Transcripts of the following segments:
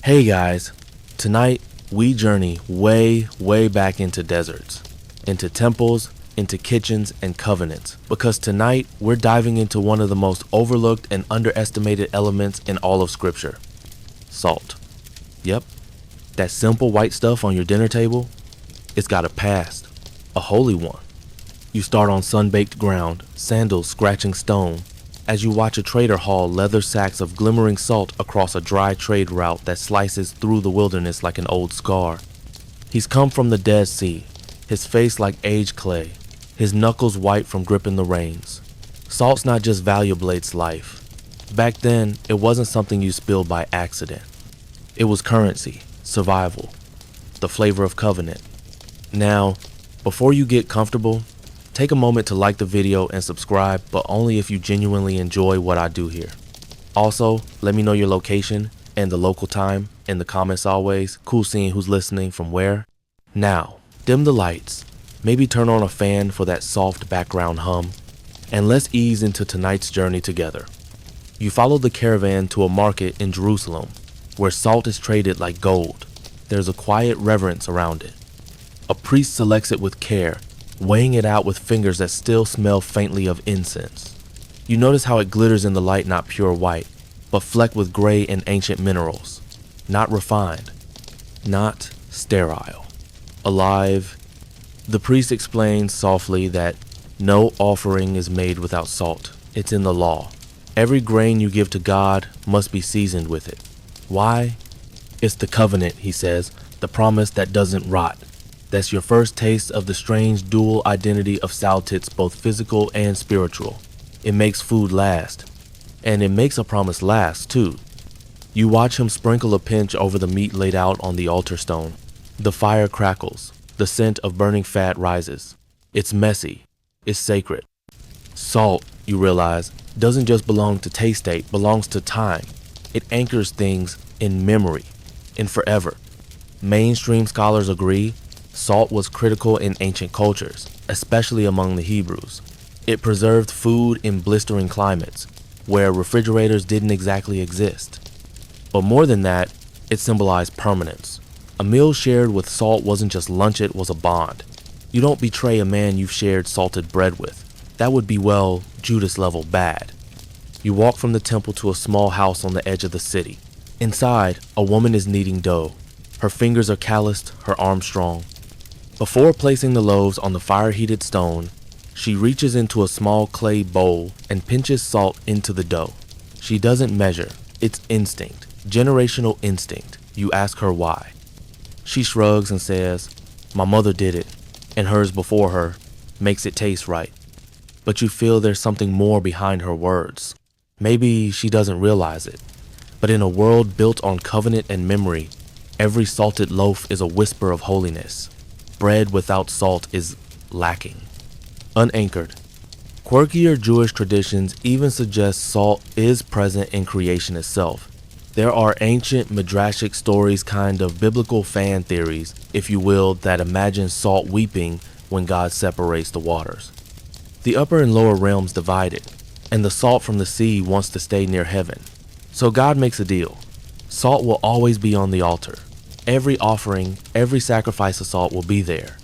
Hey guys, tonight we journey way back into deserts, into temples, into kitchens and covenants, because tonight we're diving into one of the most overlooked and underestimated elements in all of scripture: salt. Yep, that simple white stuff on your dinner table, it's got a past, a holy one. You start on sun-baked ground, sandals scratching stone, as you watch a trader haul leather sacks of glimmering salt across a dry trade route that slices through the wilderness like an old scar. He's come from the Dead Sea, his face like aged clay, his knuckles white from gripping the reins. Salt's not just valuable, it's life. Back then, it wasn't something you spilled by accident. It was currency, survival, the flavor of covenant. Now, before you get comfortable, take a moment to like the video and subscribe, but only if you genuinely enjoy what I do here. Also, let me know your location and the local time in the comments always. Cool seeing who's listening from where. Now, dim the lights, maybe turn on a fan for that soft background hum, and let's ease into tonight's journey together. You follow the caravan to a market in Jerusalem, where salt is traded like gold. There's a quiet reverence around it. A priest selects it with care, weighing it out with fingers that still smell faintly of incense. You notice how it glitters in the light, not pure white, but flecked with gray and ancient minerals. Not refined, not sterile, alive. The priest explains softly that no offering is made without salt. It's in the law. Every grain you give to God must be seasoned with it. Why? It's the covenant, he says, the promise that doesn't rot. That's your first taste of the strange dual identity of Saltit's, both physical and spiritual. It makes food last. And it makes a promise last, too. You watch him sprinkle a pinch over the meat laid out on the altar stone. The fire crackles. The scent of burning fat rises. It's messy. It's sacred. Salt, you realize, doesn't just belong to taste, it belongs to time. It anchors things in memory, in forever. Mainstream scholars agree salt was critical in ancient cultures, especially among the Hebrews. It preserved food in blistering climates, where refrigerators didn't exactly exist. But more than that, it symbolized permanence. A meal shared with salt wasn't just lunch, it was a bond. You don't betray a man you've shared salted bread with. That would be, well, Judas-level bad. You walk from the temple to a small house on the edge of the city. Inside, a woman is kneading dough. Her fingers are calloused, her arms strong. Before placing the loaves on the fire-heated stone, she reaches into a small clay bowl and pinches salt into the dough. She doesn't measure. It's instinct, generational instinct. You ask her why. She shrugs and says, "My mother did it, and hers before her, makes it taste right." But you feel there's something more behind her words. Maybe she doesn't realize it, but in a world built on covenant and memory, every salted loaf is a whisper of holiness. Bread without salt is lacking, unanchored. Quirkier Jewish traditions even suggest salt is present in creation itself. There are ancient midrashic stories, kind of biblical fan theories, if you will, that imagine salt weeping when God separates the waters. The upper and lower realms divided, and the salt from the sea wants to stay near heaven. So God makes a deal. Salt will always be on the altar. Every offering, every sacrifice of salt will be there.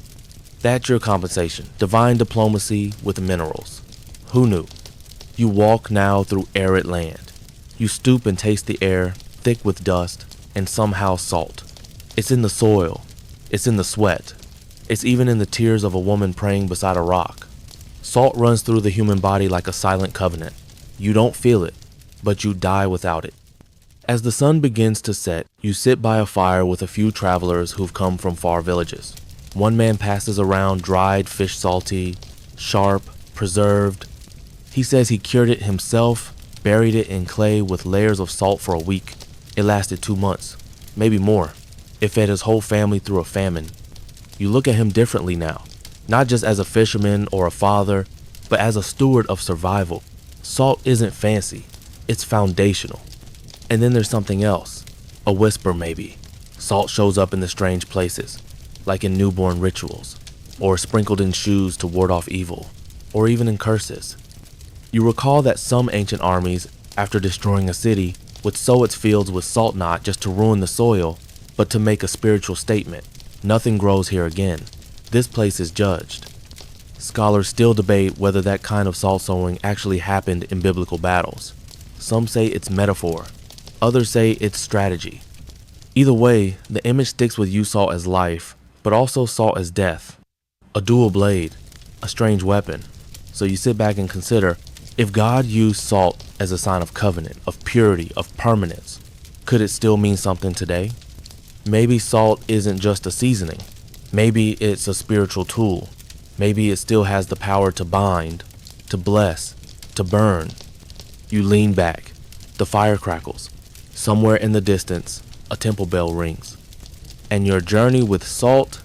That's your compensation, divine diplomacy with minerals. Who knew? You walk now through arid land. You stoop and taste the air, thick with dust, and somehow salt. It's in the soil. It's in the sweat. It's even in the tears of a woman praying beside a rock. Salt runs through the human body like a silent covenant. You don't feel it, but you die without it. As the sun begins to set, you sit by a fire with a few travelers who've come from far villages. One man passes around dried fish, salty, sharp, preserved. He says he cured it himself, buried it in clay with layers of salt for a week. It lasted 2 months, maybe more. It fed his whole family through a famine. You look at him differently now, not just as a fisherman or a father, but as a steward of survival. Salt isn't fancy, it's foundational. And then there's something else, a whisper maybe. Salt shows up in the strange places, like in newborn rituals, or sprinkled in shoes to ward off evil, or even in curses. You recall that some ancient armies, after destroying a city, would sow its fields with salt not just to ruin the soil, but to make a spiritual statement. Nothing grows here again. This place is judged. Scholars still debate whether that kind of salt sowing actually happened in biblical battles. Some say it's metaphor. Others say it's strategy. Either way, the image sticks with you salt as life, but also salt as death. A dual blade, a strange weapon. So you sit back and consider, if God used salt as a sign of covenant, of purity, of permanence, could it still mean something today? Maybe salt isn't just a seasoning. Maybe it's a spiritual tool. Maybe it still has the power to bind, to bless, to burn. You lean back. The fire crackles. Somewhere in the distance, a temple bell rings. And your journey with salt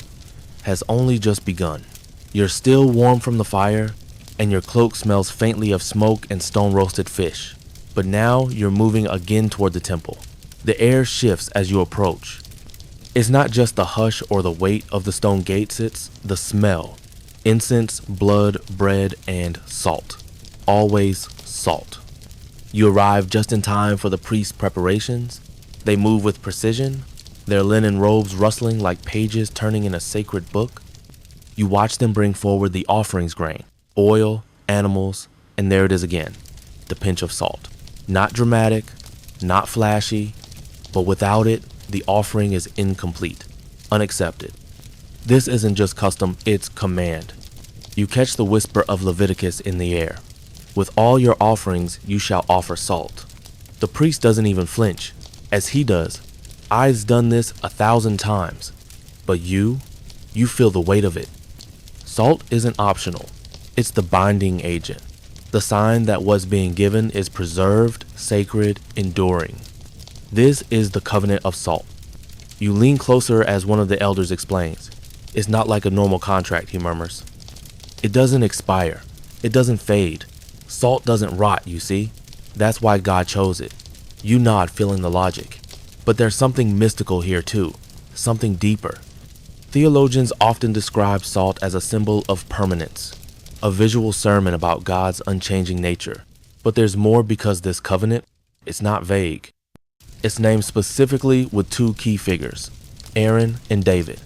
has only just begun. You're still warm from the fire, and your cloak smells faintly of smoke and stone-roasted fish. But now you're moving again toward the temple. The air shifts as you approach. It's not just the hush or the weight of the stone gates, it's the smell. Incense, blood, bread, and salt. Always salt. You arrive just in time for the priest's preparations. They move with precision, their linen robes rustling like pages turning in a sacred book. You watch them bring forward the offerings grain, oil, animals, and there it is again, the pinch of salt. Not dramatic, not flashy, but without it, the offering is incomplete, unaccepted. This isn't just custom, it's command. You catch the whisper of Leviticus in the air. With all your offerings, you shall offer salt. The priest doesn't even flinch. As he does, I've done this 1,000 times. But you feel the weight of it. Salt isn't optional. It's the binding agent. The sign that what's being given is preserved, sacred, enduring. This is the covenant of salt. You lean closer as one of the elders explains. It's not like a normal contract, he murmurs. It doesn't expire. It doesn't fade. Salt doesn't rot, you see. That's why God chose it. You nod, feeling the logic. But there's something mystical here too. Something deeper. Theologians often describe salt as a symbol of permanence. A visual sermon about God's unchanging nature. But there's more because this covenant, it's not vague. It's named specifically with two key figures, Aaron and David.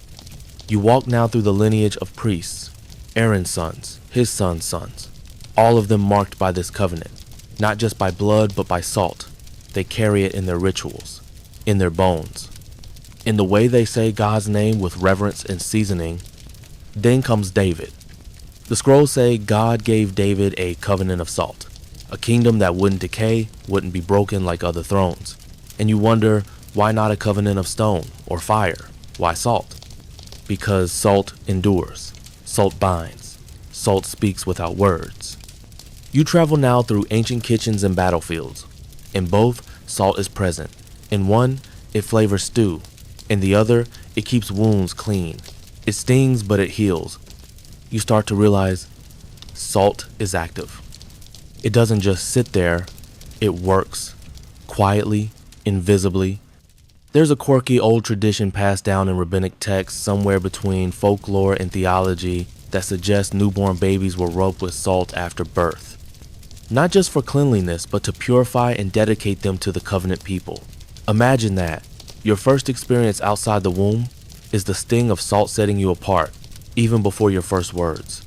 You walk now through the lineage of priests, Aaron's sons, his sons' sons, all of them marked by this covenant, not just by blood but by salt. They carry it in their rituals, in their bones, in the way they say God's name with reverence and seasoning. Then comes David. The scrolls say God gave David a covenant of salt, a kingdom that wouldn't decay, wouldn't be broken like other thrones. And you wonder, why not a covenant of stone or fire? Why salt? Because salt endures, salt binds, salt speaks without words. You travel now through ancient kitchens and battlefields. In both, salt is present. In one, it flavors stew. In the other, it keeps wounds clean. It stings, but it heals. You start to realize salt is active. It doesn't just sit there, it works, quietly, invisibly. There's a quirky old tradition passed down in rabbinic texts somewhere between folklore and theology that suggests newborn babies were rubbed with salt after birth. Not just for cleanliness, but to purify and dedicate them to the covenant people. Imagine that. Your first experience outside the womb is the sting of salt setting you apart, even before your first words.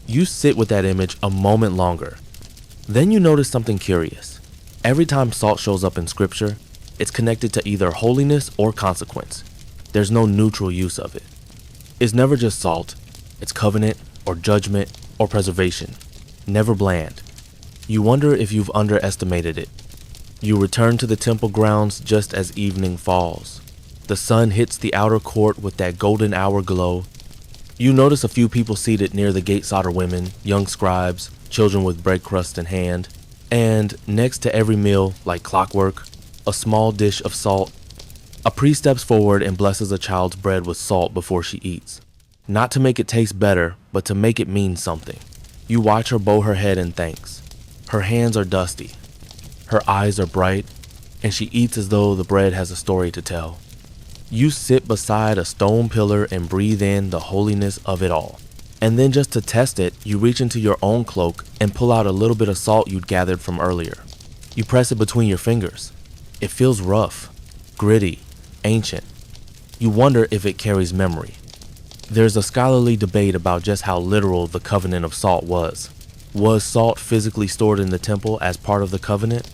You sit with that image a moment longer. Then you notice something curious. Every time salt shows up in scripture, it's connected to either holiness or consequence. There's no neutral use of it. It's never just salt. It's covenant or judgment or preservation. Never bland. You wonder if you've underestimated it. You return to the temple grounds just as evening falls. The sun hits the outer court with that golden hour glow. You notice a few people seated near the gate solder women, young scribes, children with bread crust in hand, and next to every meal, like clockwork, a small dish of salt. A priest steps forward and blesses a child's bread with salt before she eats. Not to make it taste better, but to make it mean something. You watch her bow her head in thanks. Her hands are dusty. Her eyes are bright, and she eats as though the bread has a story to tell. You sit beside a stone pillar and breathe in the holiness of it all. And then just to test it, you reach into your own cloak and pull out a little bit of salt you'd gathered from earlier. You press it between your fingers. It feels rough, gritty, ancient. You wonder if it carries memory. There's a scholarly debate about just how literal the covenant of salt was. Was salt physically stored in the temple as part of the covenant?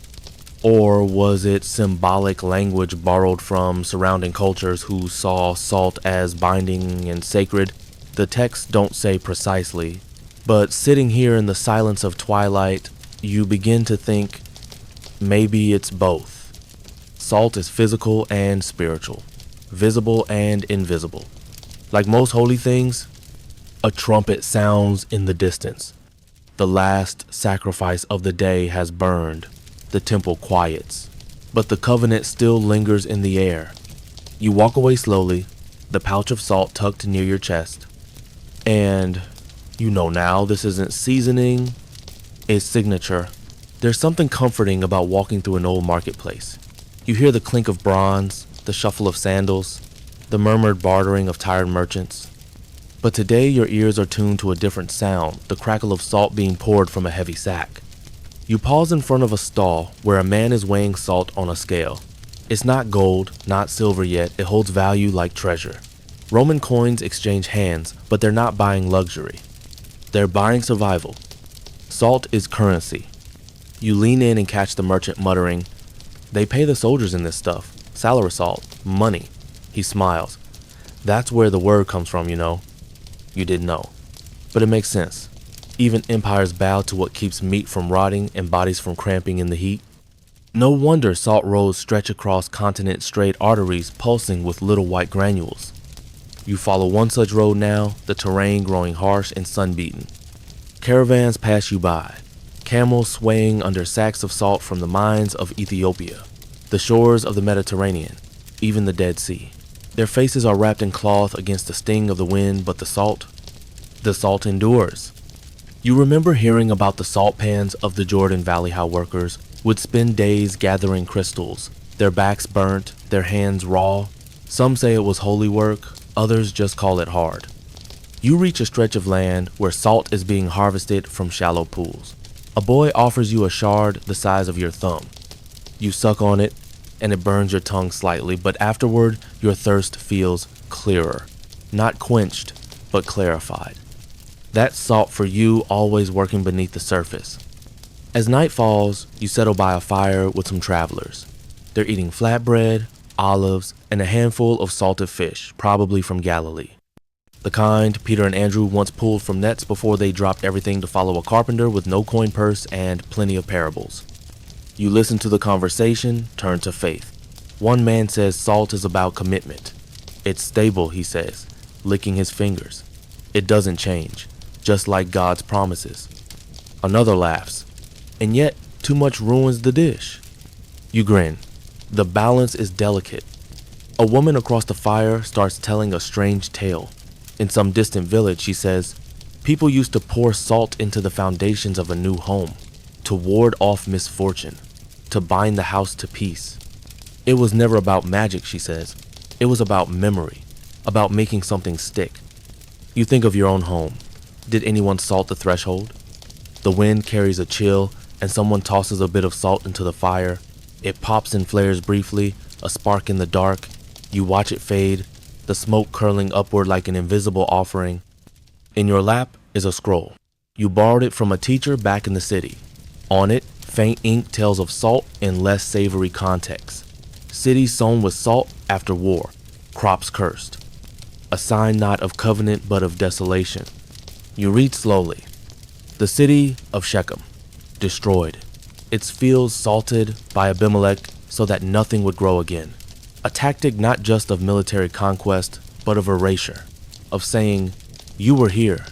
Or was it symbolic language borrowed from surrounding cultures who saw salt as binding and sacred? The texts don't say precisely, but sitting here in the silence of twilight, you begin to think maybe it's both. Salt is physical and spiritual, visible and invisible. Like most holy things, a trumpet sounds in the distance. The last sacrifice of the day has burned. The temple quiets, but the covenant still lingers in the air. You walk away slowly, the pouch of salt tucked near your chest. And you know now this isn't seasoning, it's signature. There's something comforting about walking through an old marketplace. You hear the clink of bronze, the shuffle of sandals, the murmured bartering of tired merchants. But today your ears are tuned to a different sound, the crackle of salt being poured from a heavy sack. You pause in front of a stall where a man is weighing salt on a scale. It's not gold, not silver yet, it holds value like treasure. Roman coins exchange hands, but they're not buying luxury. They're buying survival. Salt is currency. You lean in and catch the merchant muttering, "They pay the soldiers in this stuff. Salary salt. Money." He smiles. "That's where the word comes from, you know." You didn't know. But it makes sense. Even empires bow to what keeps meat from rotting and bodies from cramping in the heat. No wonder salt roads stretch across continent-straight arteries pulsing with little white granules. You follow one such road now, the terrain growing harsh and sun-beaten. Caravans pass you by, camels swaying under sacks of salt from the mines of Ethiopia, the shores of the Mediterranean, even the Dead Sea. Their faces are wrapped in cloth against the sting of the wind, but the salt endures. You remember hearing about the salt pans of the Jordan Valley, how workers would spend days gathering crystals, their backs burnt, their hands raw. Some say it was holy work, others just call it hard. You reach a stretch of land where salt is being harvested from shallow pools. A boy offers you a shard the size of your thumb. You suck on it, and it burns your tongue slightly, but afterward, your thirst feels clearer. Not quenched, but clarified. That's salt for you, always working beneath the surface. As night falls, you settle by a fire with some travelers. They're eating flatbread, olives, and a handful of salted fish, probably from Galilee. The kind Peter and Andrew once pulled from nets before they dropped everything to follow a carpenter with no coin purse and plenty of parables. You listen to the conversation, turn to faith. One man says salt is about commitment. It's stable, he says, licking his fingers. It doesn't change, just like God's promises. Another laughs. And yet, too much ruins the dish. You grin. The balance is delicate. A woman across the fire starts telling a strange tale. In some distant village, she says, people used to pour salt into the foundations of a new home, to ward off misfortune, to bind the house to peace. It was never about magic, she says. It was about memory, about making something stick. You think of your own home. Did anyone salt the threshold? The wind carries a chill, and someone tosses a bit of salt into the fire. It pops and flares briefly, a spark in the dark. You watch it fade, the smoke curling upward like an invisible offering. In your lap is a scroll. You borrowed it from a teacher back in the city. On it, faint ink tells of salt in less savory contexts. Cities sown with salt after war, crops cursed. A sign not of covenant but of desolation. You read slowly. The city of Shechem, destroyed. Its fields salted by Abimelech so that nothing would grow again. A tactic not just of military conquest, but of erasure. Of saying, you were here,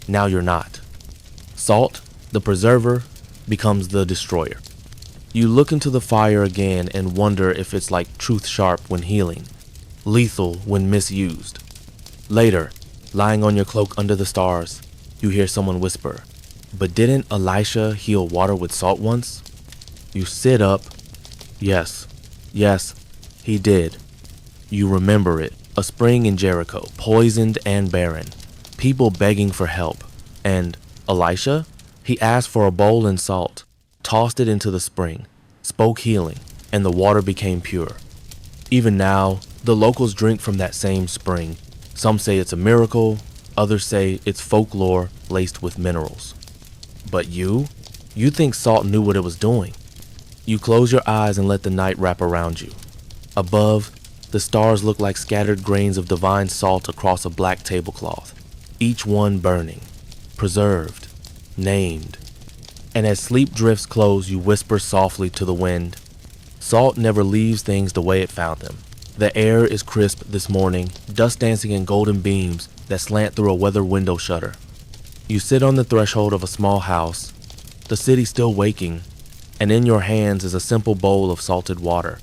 now you're not. Salt, the preserver, becomes the destroyer. You look into the fire again and wonder if it's like truth sharp when healing, lethal when misused. Later, lying on your cloak under the stars, you hear someone whisper, but didn't Elisha heal water with salt once? You sit up. Yes, he did. You remember it. A spring in Jericho, poisoned and barren. People begging for help. And Elisha? He asked for a bowl and salt, tossed it into the spring, spoke healing. and the water became pure. Even now, the locals drink from that same spring. Some say it's a miracle, others say it's folklore laced with minerals. But you think salt knew what it was doing. You close your eyes and let the night wrap around you. Above, the stars look like scattered grains of divine salt across a black tablecloth, each one burning, preserved, named. And as sleep drifts close, you whisper softly to the wind, "Salt never leaves things the way it found them." The air is crisp this morning, dust dancing in golden beams that slant through a weather window shutter. You sit on the threshold of a small house, the city still waking, and in your hands is a simple bowl of salted water,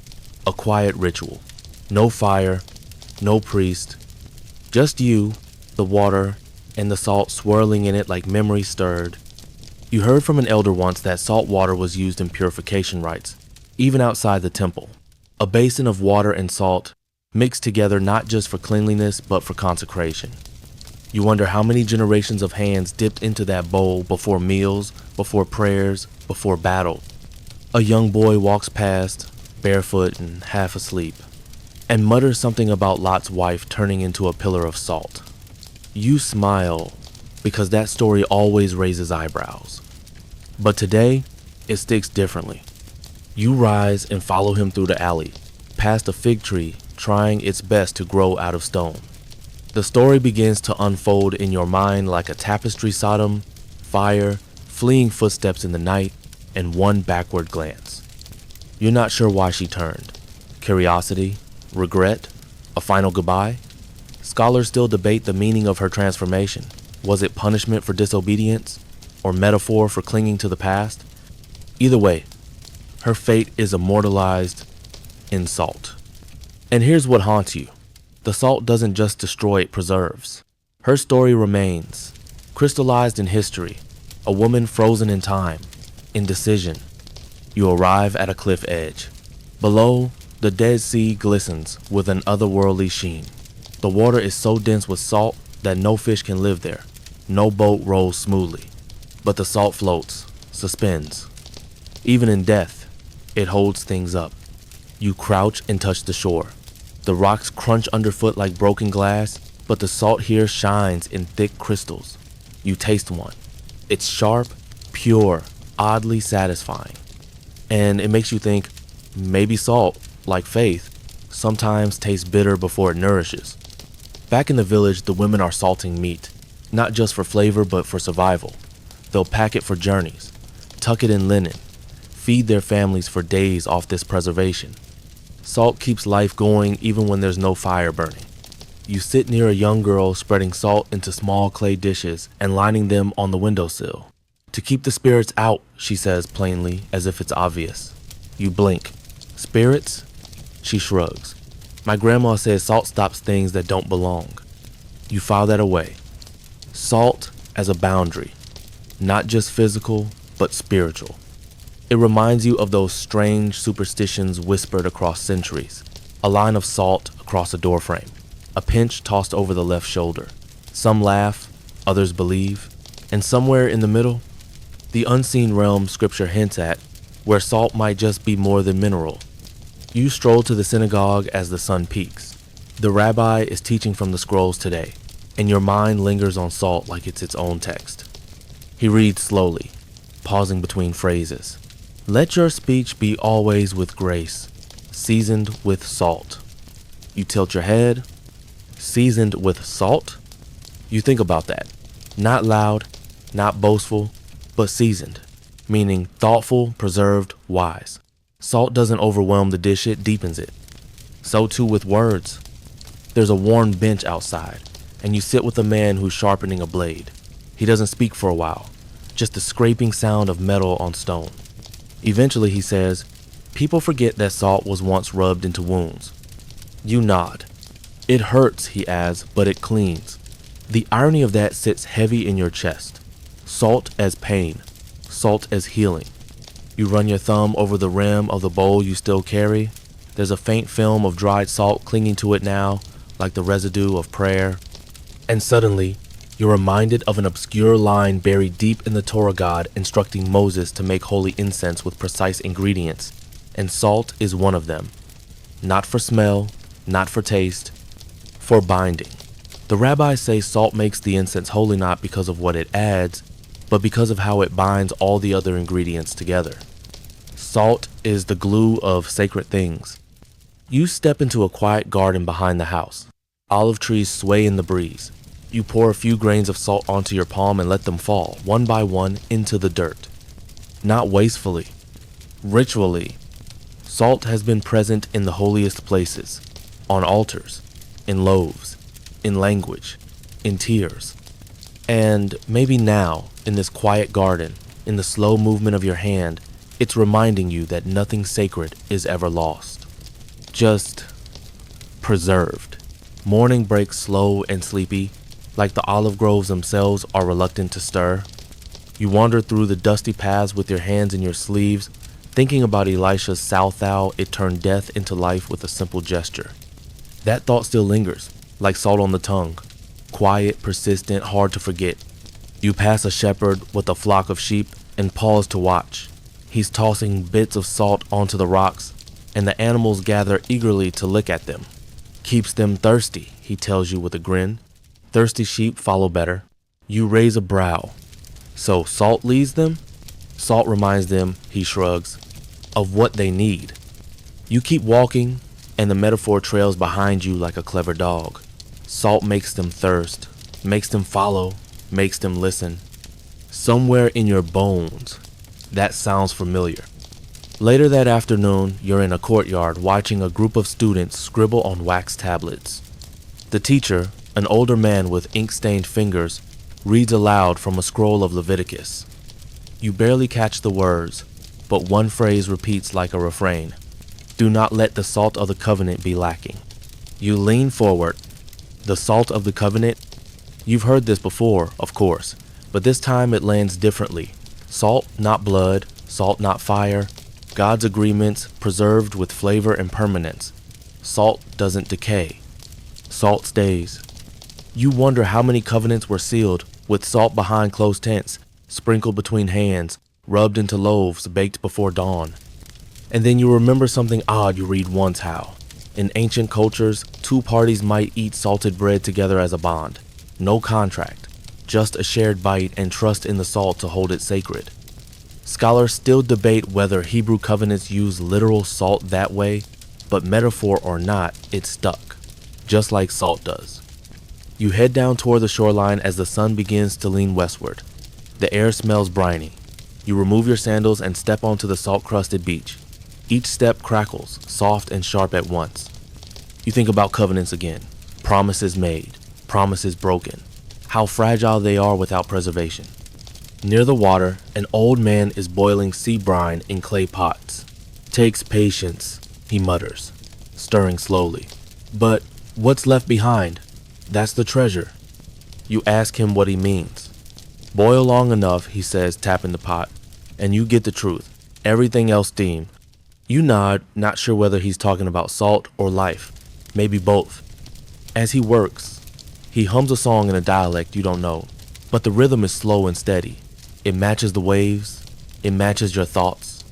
a quiet ritual. No fire, no priest, just you, the water, and the salt swirling in it like memory stirred. You heard from an elder once that salt water was used in purification rites, even outside the temple. A basin of water and salt mixed together not just for cleanliness but for consecration. You wonder how many generations of hands dipped into that bowl before meals, before prayers, before battle. A young boy walks past, barefoot and half asleep, and mutters something about Lot's wife turning into a pillar of salt. You smile because that story always raises eyebrows. But today, it sticks differently. You rise and follow him through the alley, past a fig tree trying its best to grow out of stone. The story begins to unfold in your mind like a tapestry Sodom, fire, fleeing footsteps in the night, and one backward glance. You're not sure why she turned. Curiosity, regret, a final goodbye? Scholars still debate the meaning of her transformation. Was it punishment for disobedience, or metaphor for clinging to the past? Either way, her fate is immortalized in salt. And here's what haunts you. The salt doesn't just destroy, it preserves. Her story remains, crystallized in history, a woman frozen in time, indecision. You arrive at a cliff edge. Below, the Dead Sea glistens with an otherworldly sheen. The water is so dense with salt that no fish can live there. No boat rolls smoothly. But the salt floats, suspends. Even in death, it holds things up. You crouch and touch the shore. The rocks crunch underfoot like broken glass, but the salt here shines in thick crystals. You taste one. It's sharp, pure, oddly satisfying. And it makes you think, maybe salt, like faith, sometimes tastes bitter before it nourishes. Back in the village, the women are salting meat, not just for flavor but for survival. They'll pack it for journeys, tuck it in linen, feed their families for days off this preservation. Salt keeps life going even when there's no fire burning. You sit near a young girl spreading salt into small clay dishes and lining them on the windowsill. "To keep the spirits out," she says plainly, as if it's obvious. You blink. "Spirits?" She shrugs. "My grandma says salt stops things that don't belong." You file that away. Salt as a boundary, not just physical, but spiritual. It reminds you of those strange superstitions whispered across centuries. A line of salt across a doorframe, a pinch tossed over the left shoulder. Some laugh, others believe, and somewhere in the middle, the unseen realm scripture hints at, where salt might just be more than mineral. You stroll to the synagogue as the sun peaks. The rabbi is teaching from the scrolls today, and your mind lingers on salt like it's its own text. He reads slowly, pausing between phrases. "Let your speech be always with grace, seasoned with salt." You tilt your head. Seasoned with salt? You think about that. Not loud, not boastful, but seasoned, meaning thoughtful, preserved, wise. Salt doesn't overwhelm the dish, it deepens it. So too with words. There's a worn bench outside, and you sit with a man who's sharpening a blade. He doesn't speak for a while, just the scraping sound of metal on stone. Eventually he says, "People forget that salt was once rubbed into wounds." You nod. "It hurts," he adds, "but it cleans." The irony of that sits heavy in your chest. Salt as pain, salt as healing. You run your thumb over the rim of the bowl you still carry. There's a faint film of dried salt clinging to it now, like the residue of prayer. And suddenly, you're reminded of an obscure line buried deep in the Torah God instructing Moses to make holy incense with precise ingredients. and salt is one of them. Not for smell, not for taste, for binding. The rabbis say salt makes the incense holy not because of what it adds, but because of how it binds all the other ingredients together. Salt is the glue of sacred things. You step into a quiet garden behind the house. Olive trees sway in the breeze. You pour a few grains of salt onto your palm and let them fall, one by one, into the dirt. Not wastefully, ritually. Salt has been present in the holiest places, on altars, in loaves, in language, in tears. And maybe now, in this quiet garden, in the slow movement of your hand, it's reminding you that nothing sacred is ever lost. Just preserved. Morning breaks slow and sleepy, like the olive groves themselves are reluctant to stir. You wander through the dusty paths with your hands in your sleeves, thinking about Elisha's Southal, it turned death into life with a simple gesture. That thought still lingers, like salt on the tongue. Quiet, persistent, hard to forget. You pass a shepherd with a flock of sheep and pause to watch. He's tossing bits of salt onto the rocks, and the animals gather eagerly to lick at them. Keeps them thirsty, he tells you with a grin. Thirsty sheep follow better. You raise a brow. So salt leads them? Salt reminds them, he shrugs, of what they need. You keep walking, and the metaphor trails behind you like a clever dog. Salt makes them thirst, makes them follow, makes them listen. Somewhere in your bones, that sounds familiar. Later that afternoon, you're in a courtyard watching a group of students scribble on wax tablets. The teacher, an older man with ink-stained fingers, reads aloud from a scroll of Leviticus. You barely catch the words, but one phrase repeats like a refrain. Do not let the salt of the covenant be lacking. You lean forward. The salt of the covenant? You've heard this before, of course, but this time it lands differently. Salt, not blood. Salt, not fire. God's agreements preserved with flavor and permanence. Salt doesn't decay. Salt stays. You wonder how many covenants were sealed with salt behind closed tents, sprinkled between hands, rubbed into loaves baked before dawn. And then you remember something odd you read once how. In ancient cultures, two parties might eat salted bread together as a bond. No contract, just a shared bite and trust in the salt to hold it sacred. Scholars still debate whether Hebrew covenants use literal salt that way, but metaphor or not, it stuck, just like salt does. You head down toward the shoreline as the sun begins to lean westward. The air smells briny. You remove your sandals and step onto the salt-crusted beach. Each step crackles, soft and sharp at once. You think about covenants again. Promises made, promises broken. How fragile they are without preservation. Near the water, an old man is boiling sea brine in clay pots. Takes patience, he mutters, stirring slowly. But what's left behind? That's the treasure. You ask him what he means. Boil long enough, he says, tapping the pot, and you get the truth. Everything else steam. You nod, not sure whether he's talking about salt or life. Maybe both. As he works, he hums a song in a dialect you don't know, but the rhythm is slow and steady. It matches the waves. It matches your thoughts.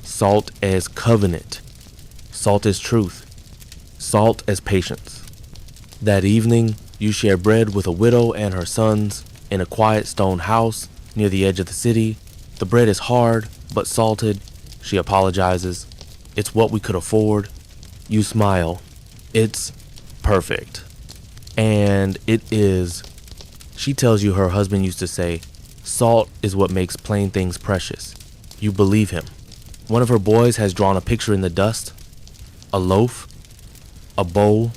Salt as covenant. Salt as truth. Salt as patience. That evening, you share bread with a widow and her sons in a quiet stone house near the edge of the city. The bread is hard, but salted. She apologizes. It's what we could afford. You smile. It's perfect. And it is. She tells you her husband used to say, salt is what makes plain things precious. You believe him. One of her boys has drawn a picture in the dust. A loaf. A bowl.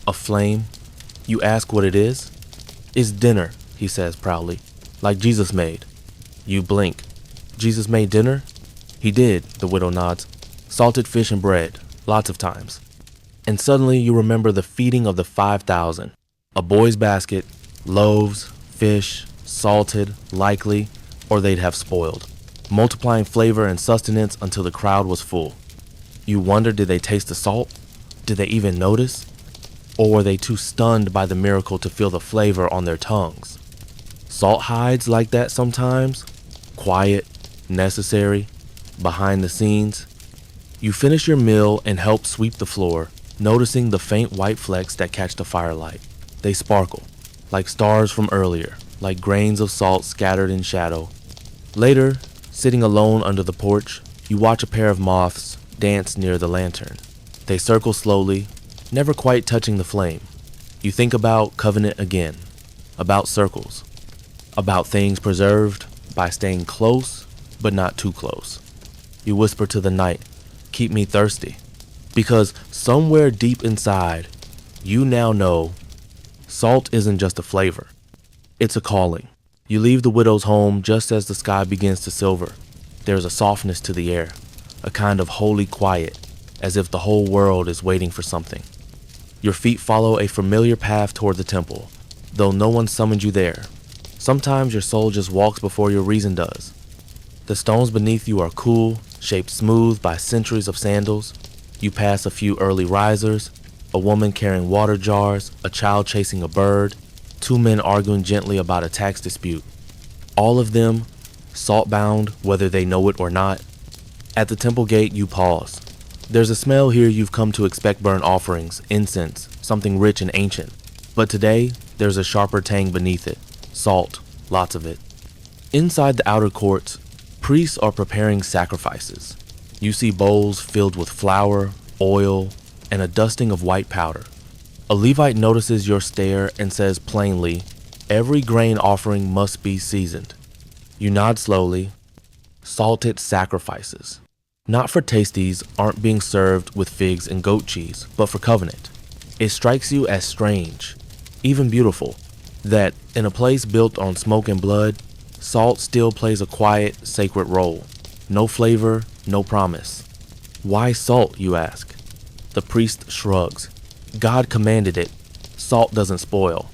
A flame. You ask what it is. It's dinner, he says proudly, like Jesus made. You blink. Jesus made dinner? He did, the widow nods. Salted fish and bread, lots of times. And suddenly you remember the feeding of the 5,000. A boy's basket, loaves, fish, salted, likely, or they'd have spoiled, multiplying flavor and sustenance until the crowd was full. You wonder, did they taste the salt? Did they even notice? Or were they too stunned by the miracle to feel the flavor on their tongues? Salt hides like that sometimes. Quiet, necessary, behind the scenes. You finish your meal and help sweep the floor, noticing the faint white flecks that catch the firelight. They sparkle, like stars from earlier, like grains of salt scattered in shadow. Later, sitting alone under the porch, you watch a pair of moths dance near the lantern. They circle slowly, never quite touching the flame. You think about covenant again, about circles, about things preserved by staying close, but not too close. You whisper to the night, "Keep me thirsty." Because somewhere deep inside, you now know salt isn't just a flavor. It's a calling. You leave the widow's home just as the sky begins to silver. There's a softness to the air, a kind of holy quiet, as if the whole world is waiting for something. Your feet follow a familiar path toward the temple, though no one summoned you there. Sometimes your soul just walks before your reason does. The stones beneath you are cool, shaped smooth by centuries of sandals. You pass a few early risers, a woman carrying water jars, a child chasing a bird, two men arguing gently about a tax dispute. All of them salt-bound, whether they know it or not. At the temple gate, you pause. There's a smell here you've come to expect: burnt offerings, incense, something rich and ancient. But today, there's a sharper tang beneath it. Salt, lots of it. Inside the outer courts, priests are preparing sacrifices. You see bowls filled with flour, oil, and a dusting of white powder. A Levite notices your stare and says plainly, "Every grain offering must be seasoned." You nod slowly. Salted sacrifices. Not for tasties, aren't being served with figs and goat cheese, but for covenant. It strikes you as strange, even beautiful, that in a place built on smoke and blood, salt still plays a quiet, sacred role. No flavor, no promise. Why salt, you ask? The priest shrugs. God commanded it. Salt doesn't spoil.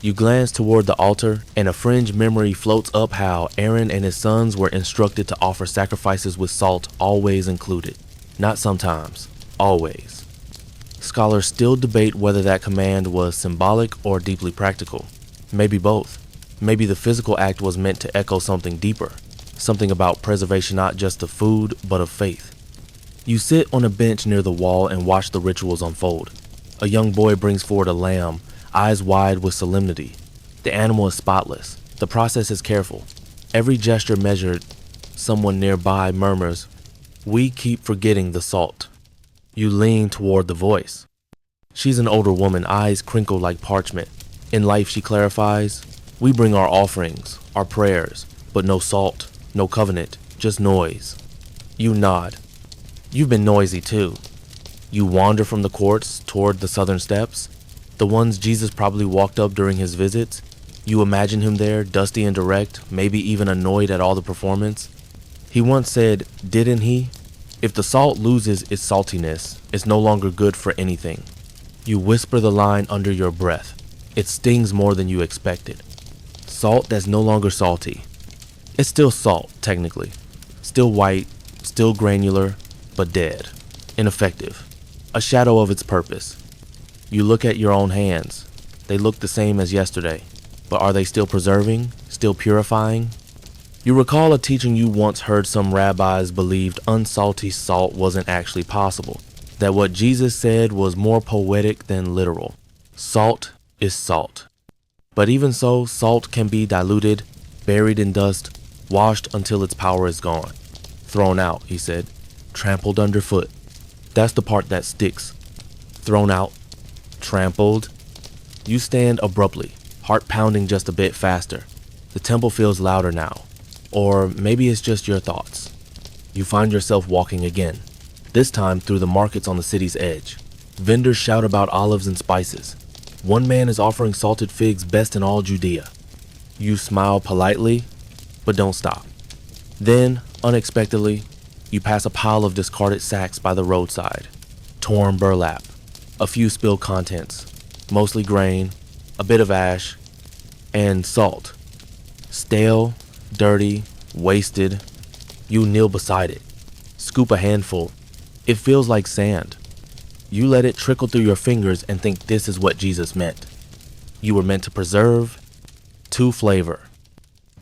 You glance toward the altar, and a fringe memory floats up how Aaron and his sons were instructed to offer sacrifices with salt always included. Not sometimes, always. Scholars still debate whether that command was symbolic or deeply practical. Maybe both. Maybe the physical act was meant to echo something deeper, something about preservation not just of food, but of faith. You sit on a bench near the wall and watch the rituals unfold. A young boy brings forward a lamb, eyes wide with solemnity. The animal is spotless. The process is careful. Every gesture measured. Someone nearby murmurs, "We keep forgetting the salt." You lean toward the voice. She's an older woman, eyes crinkled like parchment. In life, she clarifies, "We bring our offerings, our prayers, but no salt, no covenant, just noise." You nod. You've been noisy too. You wander from the courts toward the southern steps, the ones Jesus probably walked up during his visits. You imagine him there, dusty and direct, maybe even annoyed at all the performance. He once said, didn't he? If the salt loses its saltiness, it's no longer good for anything. You whisper the line under your breath. It stings more than you expected. Salt that's no longer salty. It's still salt, technically. Still white, still granular, but dead. Ineffective. A shadow of its purpose. You look at your own hands. They look the same as yesterday, but are they still preserving? Still purifying? You recall a teaching you once heard: some rabbis believed unsalty salt wasn't actually possible, that what Jesus said was more poetic than literal. Salt is salt. But even so, salt can be diluted, buried in dust, washed until its power is gone. Thrown out, he said, trampled underfoot. That's the part that sticks. Thrown out, trampled. You stand abruptly, heart pounding just a bit faster. The temple feels louder now. Or maybe it's just your thoughts. You find yourself walking again, this time through the markets on the city's edge. Vendors shout about olives and spices. One man is offering salted figs best in all Judea. You smile politely, but don't stop. Then, unexpectedly, you pass a pile of discarded sacks by the roadside. Torn burlap, a few spilled contents, mostly grain, a bit of ash, and salt. Stale, dirty, wasted. You kneel beside it, scoop a handful. It feels like sand. You let it trickle through your fingers and think this is what Jesus meant. You were meant to preserve, to flavor,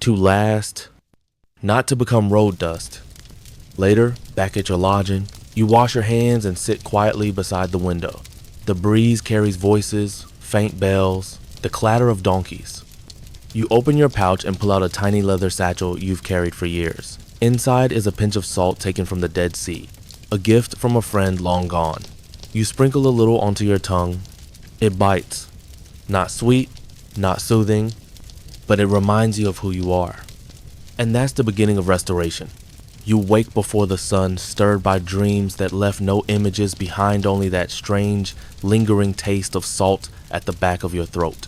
to last, not to become road dust. Later, back at your lodging, You wash your hands and sit quietly beside the window. The breeze carries voices, faint bells, the clatter of donkeys. You open your pouch and pull out a tiny leather satchel you've carried for years. Inside is a pinch of salt taken from the Dead Sea, a gift from a friend long gone. You sprinkle a little onto your tongue. It bites. Not sweet, not soothing, but it reminds you of who you are. And that's the beginning of restoration. You wake before the sun, stirred by dreams that left no images behind, only that strange, lingering taste of salt at the back of your throat.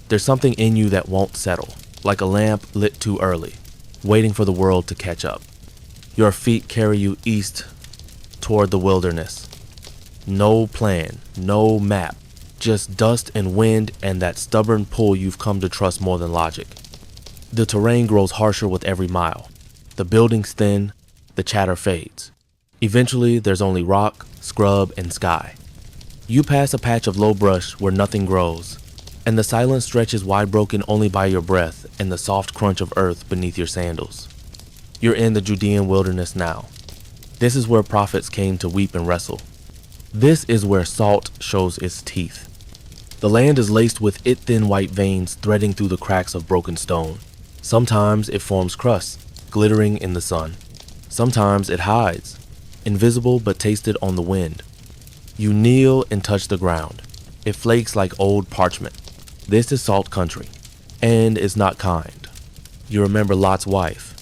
There's something in you that won't settle, like a lamp lit too early, waiting for the world to catch up. Your feet carry you east toward the wilderness. No plan, no map, just dust and wind and that stubborn pull you've come to trust more than logic. The terrain grows harsher with every mile. The buildings thin, the chatter fades. Eventually, there's only rock, scrub, and sky. You pass a patch of low brush where nothing grows, and the silence stretches wide, broken only by your breath and the soft crunch of earth beneath your sandals. You're in the Judean wilderness now. This is where prophets came to weep and wrestle. This is where salt shows its teeth. The land is laced with its thin white veins threading through the cracks of broken stone. Sometimes it forms crusts, glittering in the sun. Sometimes it hides, invisible but tasted on the wind. You kneel and touch the ground. It flakes like old parchment. This is salt country, and it's not kind. You remember Lot's wife.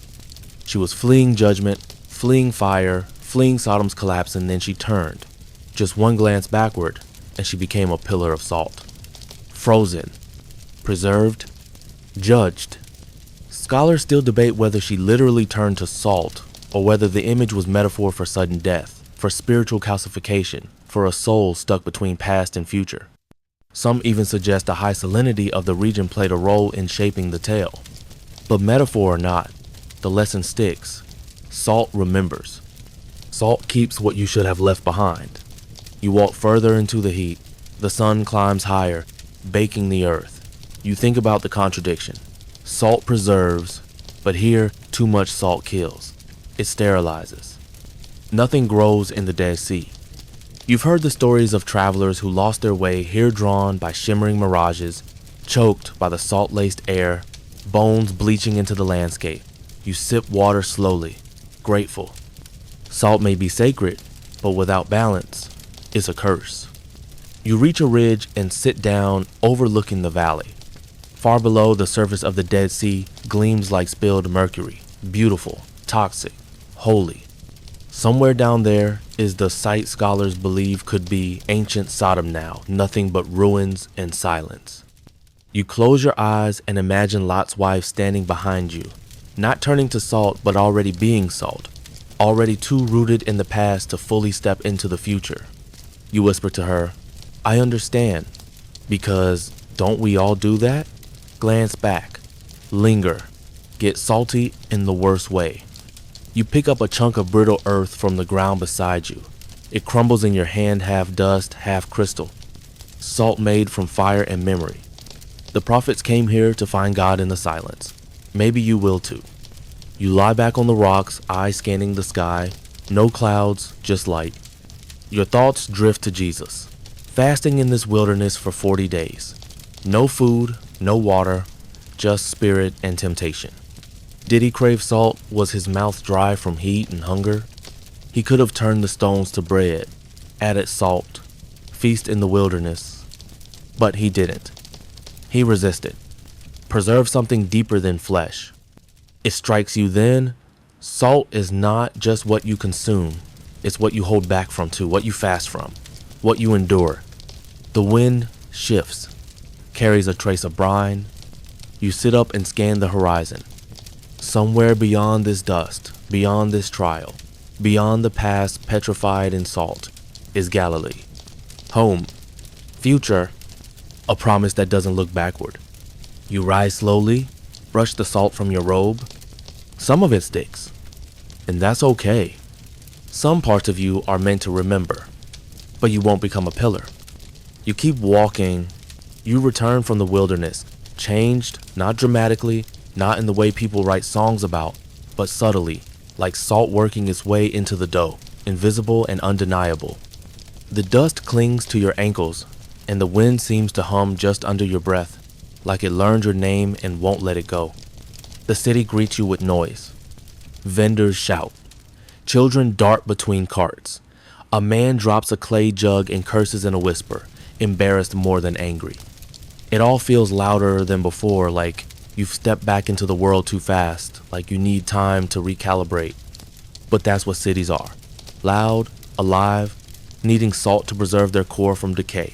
She was fleeing judgment, fleeing fire, fleeing Sodom's collapse, and then she turned. Just one glance backward, and she became a pillar of salt. Frozen, preserved, judged. Scholars still debate whether she literally turned to salt, or whether the image was metaphor for sudden death, for spiritual calcification, for a soul stuck between past and future. Some even suggest the high salinity of the region played a role in shaping the tale. But metaphor or not, the lesson sticks. Salt remembers. Salt keeps what you should have left behind. You walk further into the heat. The sun climbs higher, baking the earth. You think about the contradiction. Salt preserves, but here, too much salt kills. It sterilizes. Nothing grows in the Dead Sea. You've heard the stories of travelers who lost their way here, drawn by shimmering mirages, choked by the salt-laced air, bones bleaching into the landscape. You sip water slowly, grateful. Salt may be sacred, but without balance, it's a curse. You reach a ridge and sit down, overlooking the valley. Far below, the surface of the Dead Sea gleams like spilled mercury, beautiful, toxic, holy. Somewhere down there is the site scholars believe could be ancient Sodom now, nothing but ruins and silence. You close your eyes and imagine Lot's wife standing behind you, not turning to salt but already being salt, already too rooted in the past to fully step into the future. You whisper to her, "I understand," because don't we all do that? Glance back, linger, get salty in the worst way. You pick up a chunk of brittle earth from the ground beside you. It crumbles in your hand, half dust, half crystal. Salt made from fire and memory. The prophets came here to find God in the silence. Maybe you will too. You lie back on the rocks, eyes scanning the sky. No clouds, just light. Your thoughts drift to Jesus. Fasting in this wilderness for 40 days. No food, no water, just spirit and temptation. Did he crave salt? Was his mouth dry from heat and hunger? He could have turned the stones to bread, added salt, feast in the wilderness, but he didn't. He resisted. Preserved something deeper than flesh. It strikes you then, salt is not just what you consume, it's what you hold back from too, what you fast from, what you endure. The wind shifts, carries a trace of brine. You sit up and scan the horizon. Somewhere beyond this dust, beyond this trial, beyond the past petrified in salt, is Galilee. Home, future, a promise that doesn't look backward. You rise slowly, brush the salt from your robe. Some of it sticks, and that's okay. Some parts of you are meant to remember, but you won't become a pillar. You keep walking. You return from the wilderness, changed, not dramatically, not in the way people write songs about, but subtly, like salt working its way into the dough. invisible and undeniable. The dust clings to your ankles, and the wind seems to hum just under your breath, like it learned your name and won't let it go. The city greets you with noise. Vendors shout. Children dart between carts. A man drops a clay jug and curses in a whisper, embarrassed more than angry. It all feels louder than before, like you've stepped back into the world too fast, like you need time to recalibrate. But that's what cities are. Loud, alive, needing salt to preserve their core from decay.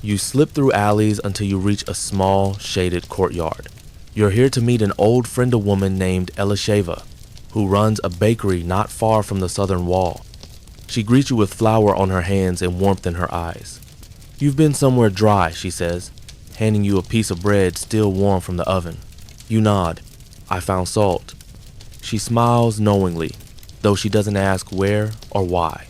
You slip through alleys until you reach a small, shaded courtyard. You're here to meet an old friend, a woman named Elisheva, who runs a bakery not far from the southern wall. She greets you with flour on her hands and warmth in her eyes. You've been somewhere dry, she says, handing you a piece of bread still warm from the oven. You nod. I found salt. She smiles knowingly, though she doesn't ask where or why.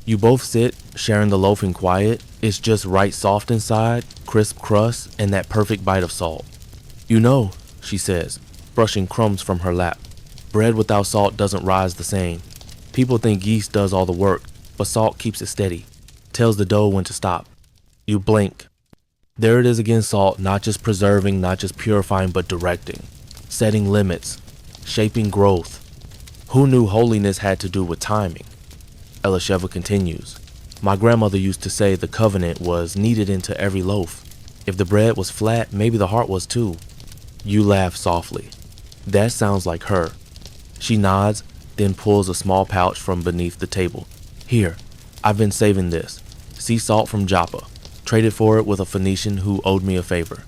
You both sit, sharing the loaf in quiet. It's just right soft inside, crisp crust, and that perfect bite of salt. You know, she says, brushing crumbs from her lap. Bread without salt doesn't rise the same. People think yeast does all the work, but salt keeps it steady, tells the dough when to stop. You blink. There it is again, salt, not just preserving, not just purifying, but directing, setting limits, shaping growth. Who knew holiness had to do with timing? Elisheva continues. My grandmother used to say the covenant was kneaded into every loaf. If the bread was flat, maybe the heart was too. You laugh softly. That sounds like her. She nods, then pulls a small pouch from beneath the table. Here, I've been saving this. Sea salt from Joppa. Traded for it with a Phoenician who owed me a favor.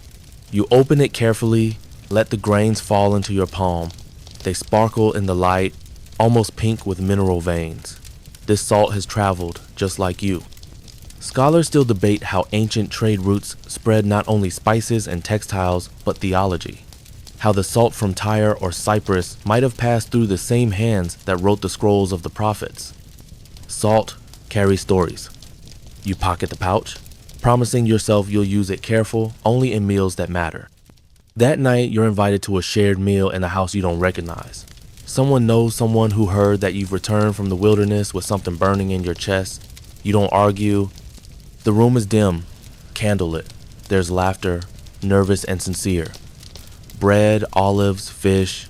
You open it carefully, let the grains fall into your palm. They sparkle in the light, almost pink with mineral veins. This salt has traveled just like you. Scholars still debate how ancient trade routes spread not only spices and textiles, but theology. How the salt from Tyre or Cyprus might have passed through the same hands that wrote the scrolls of the prophets. Salt carries stories. You pocket the pouch, promising yourself you'll use it careful only in meals that matter. That night, you're invited to a shared meal in a house you don't recognize. Someone knows someone who heard that you've returned from the wilderness with something burning in your chest. You don't argue. The room is dim, candlelit. There's laughter, nervous and sincere. Bread, olives, fish.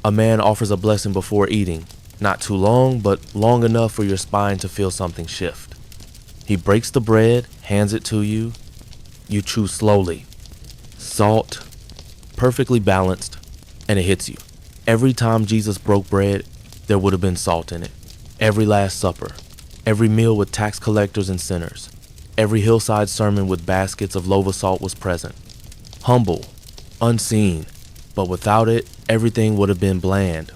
A man offers a blessing before eating. Not too long, but long enough for your spine to feel something shift. He breaks the bread, hands it to you. You chew slowly. Salt, perfectly balanced, and it hits you. Every time Jesus broke bread, there would have been salt in it. Every Last Supper, every meal with tax collectors and sinners, every hillside sermon with baskets of loaf of salt was present. Humble, unseen, but without it, everything would have been bland,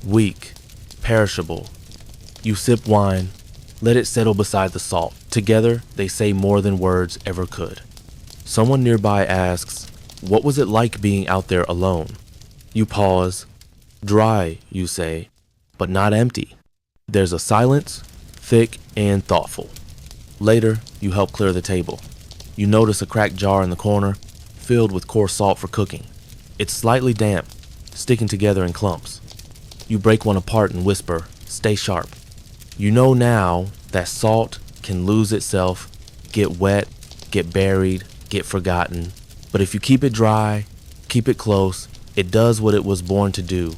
weak, perishable. You sip wine, let it settle beside the salt. Together, they say more than words ever could. Someone nearby asks, what was it like being out there alone? You pause. Dry, you say, but not empty. There's a silence, thick and thoughtful. Later, you help clear the table. You notice a cracked jar in the corner, filled with coarse salt for cooking. It's slightly damp, sticking together in clumps. You break one apart and whisper, stay sharp. You know now that salt can lose itself, get wet, get buried, get forgotten. But if you keep it dry, keep it close, it does what it was born to do.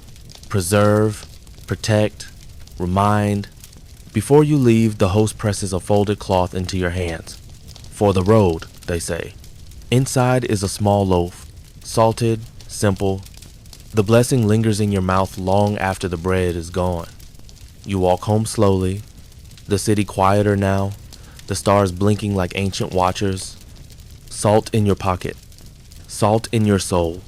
Preserve, protect, remind. Before you leave, the host presses a folded cloth into your hands. For the road, they say. Inside is a small loaf, salted, simple. The blessing lingers in your mouth long after the bread is gone. You walk home slowly, the city quieter now, the stars blinking like ancient watchers. Salt in your pocket, salt in your soul.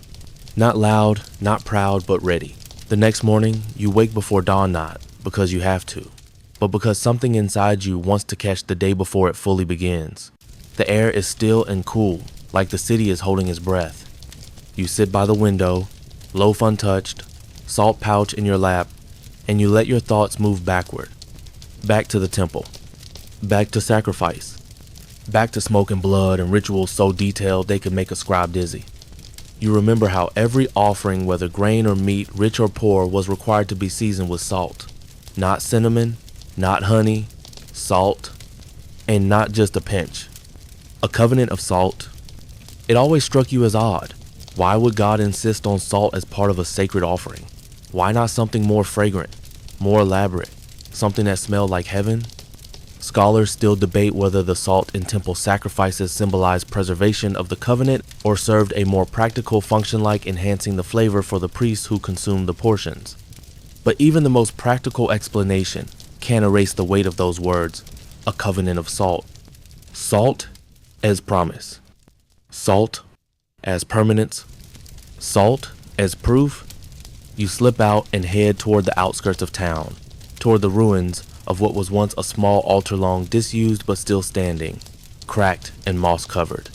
Not loud, not proud, but ready. The next morning, you wake before dawn, not because you have to, but because something inside you wants to catch the day before it fully begins. The air is still and cool, like the city is holding its breath. You sit by the window, loaf untouched, salt pouch in your lap, and you let your thoughts move backward. Back to the temple. Back to sacrifice. Back to smoke and blood and rituals so detailed they could make a scribe dizzy. You remember how every offering, whether grain or meat, rich or poor, was required to be seasoned with salt. Not cinnamon, Not honey, salt, and not just a pinch. A covenant of salt. It always struck you as odd. Why would God insist on salt as part of a sacred offering? Why not something more fragrant, more elaborate, something that smelled like heaven? Scholars still debate whether the salt in temple sacrifices symbolized preservation of the covenant or served a more practical function like enhancing the flavor for the priests who consumed the portions. But even the most practical explanation can't erase the weight of those words, a covenant of salt. Salt as promise. Salt as permanence. Salt as proof. You slip out and head toward the outskirts of town, toward the ruins of what was once a small altar-long, disused but still standing, cracked and moss-covered.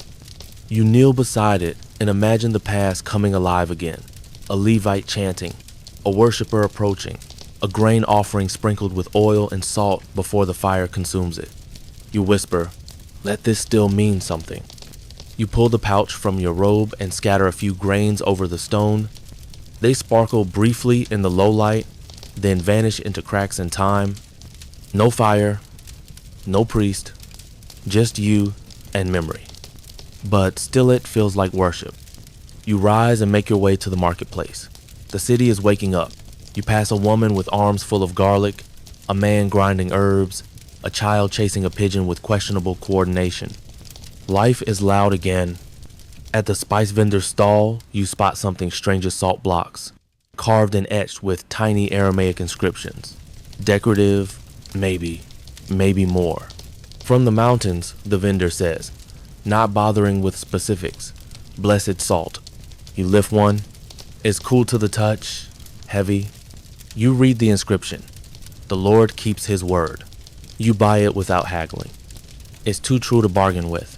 You kneel beside it and imagine the past coming alive again, a Levite chanting, a worshiper approaching, a grain offering sprinkled with oil and salt before the fire consumes it. You whisper, "Let this still mean something." You pull the pouch from your robe and scatter a few grains over the stone. They sparkle briefly in the low light, then vanish into cracks in time. No fire, no priest, just you and memory. But still it feels like worship. You rise and make your way to the marketplace. The city is waking up. You pass a woman with arms full of garlic, a man grinding herbs, a child chasing a pigeon with questionable coordination. Life is loud again. At the spice vendor's stall, you spot something strange as salt blocks, carved and etched with tiny Aramaic inscriptions. Decorative, maybe more. From the mountains, the vendor says, not bothering with specifics. Blessed salt. You lift one. It's cool to the touch, heavy. You read the inscription. The Lord keeps his word. You buy it without haggling. It's too true to bargain with.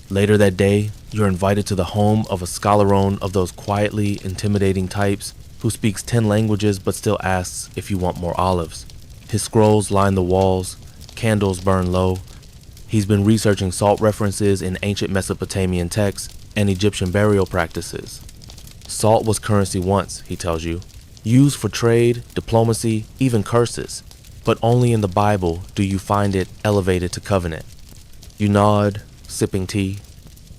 Later that day, you're invited to the home of a scholarone of those quietly intimidating types who speaks 10 languages but still asks if you want more olives. His scrolls line the walls, candles burn low. He's been researching salt references in ancient Mesopotamian texts and Egyptian burial practices. Salt was currency once, he tells you, used for trade, diplomacy, even curses. But only in the Bible do you find it elevated to covenant. You nod, sipping tea.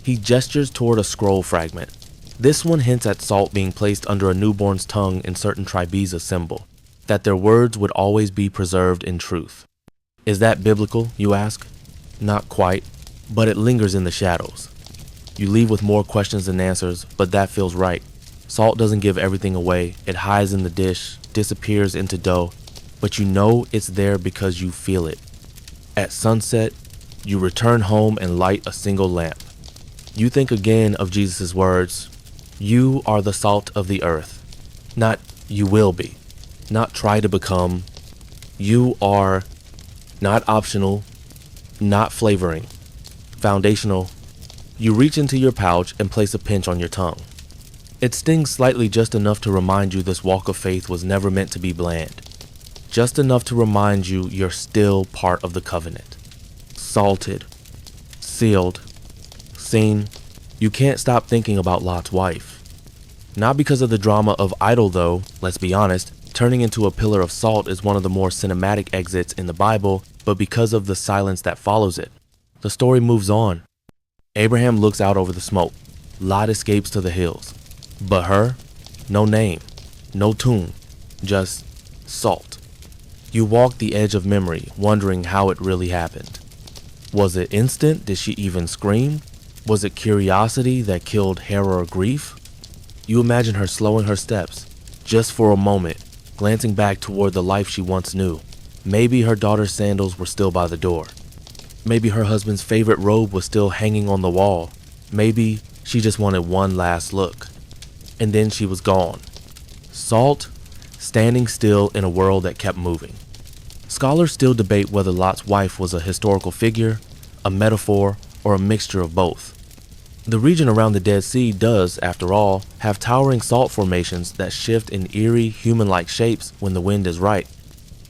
He gestures toward a scroll fragment. This one hints at salt being placed under a newborn's tongue in certain tribes of symbol, that their words would always be preserved in truth. Is that biblical, you ask? Not quite, but it lingers in the shadows. You leave with more questions than answers, but that feels right. Salt doesn't give everything away. It hides in the dish, disappears into dough, but you know it's there because you feel it. At sunset, you return home and light a single lamp. You think again of Jesus' words, "You are the salt of the earth." Not "you will be," not "try to become." You are, not optional, not flavoring, foundational. You reach into your pouch and place a pinch on your tongue. It stings slightly, just enough to remind you this walk of faith was never meant to be bland. Just enough to remind you you're still part of the covenant. Salted, sealed, seen. You can't stop thinking about Lot's wife. Not because of the drama of idol though, let's be honest, turning into a pillar of salt is one of the more cinematic exits in the Bible, but because of the silence that follows it. The story moves on. Abraham looks out over the smoke. Lot escapes to the hills. But her? No name, no tune, just salt. You walk the edge of memory, wondering how it really happened. Was it instant? Did she even scream? Was it curiosity that killed horror or grief? You imagine her slowing her steps, just for a moment, glancing back toward the life she once knew. Maybe her daughter's sandals were still by the door. Maybe her husband's favorite robe was still hanging on the wall. Maybe she just wanted one last look. And then she was gone. Salt, standing still in a world that kept moving. Scholars still debate whether Lot's wife was a historical figure, a metaphor, or a mixture of both. The region around the Dead Sea does, after all, have towering salt formations that shift in eerie, human-like shapes when the wind is right.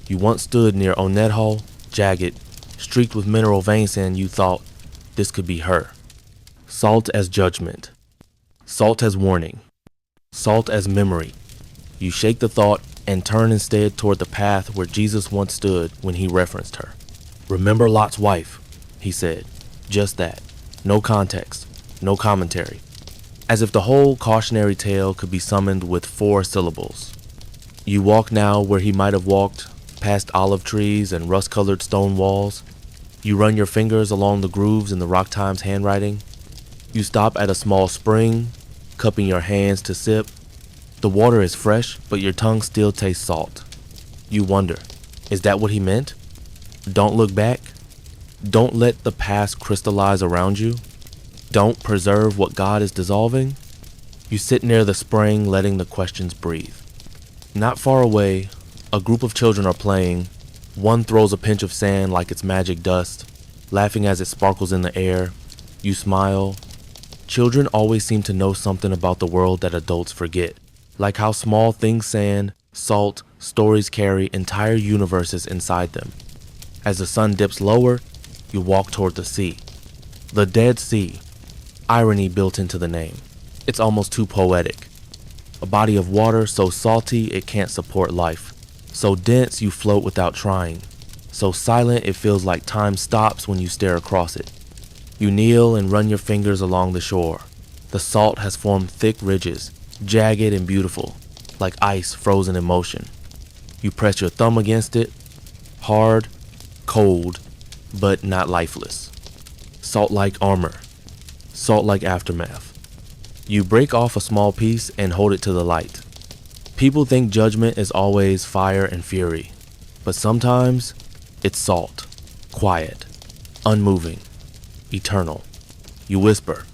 You once stood near Onedhal, jagged, streaked with mineral vein sand. You thought, this could be her. Salt as judgment. Salt as warning. Salt as memory. You shake the thought, and turn instead toward the path where Jesus once stood when he referenced her. "Remember Lot's wife," he said. Just that. No context, no commentary. As if the whole cautionary tale could be summoned with 4 syllables. You walk now where he might have walked, past olive trees and rust-colored stone walls. You run your fingers along the grooves in the Rock Times handwriting. You stop at a small spring, cupping your hands to sip. The water is fresh, but your tongue still tastes salt. You wonder, is that what he meant? Don't look back. Don't let the past crystallize around you. Don't preserve what God is dissolving. You sit near the spring, letting the questions breathe. Not far away, a group of children are playing. One throws a pinch of sand like it's magic dust, laughing as it sparkles in the air. You smile. Children always seem to know something about the world that adults forget, like how small things sand, salt, stories carry entire universes inside them. As the sun dips lower, you walk toward the sea. The Dead Sea. Irony built into the name. It's almost too poetic. A body of water so salty it can't support life. So dense you float without trying. So silent it feels like time stops when you stare across it. You kneel and run your fingers along the shore. The salt has formed thick ridges, jagged and beautiful, like ice frozen in motion. You press your thumb against it, hard, cold, but not lifeless. Salt-like armor, salt-like aftermath. You break off a small piece and hold it to the light. People think judgment is always fire and fury, but sometimes it's salt, quiet, unmoving, eternal. You whisper,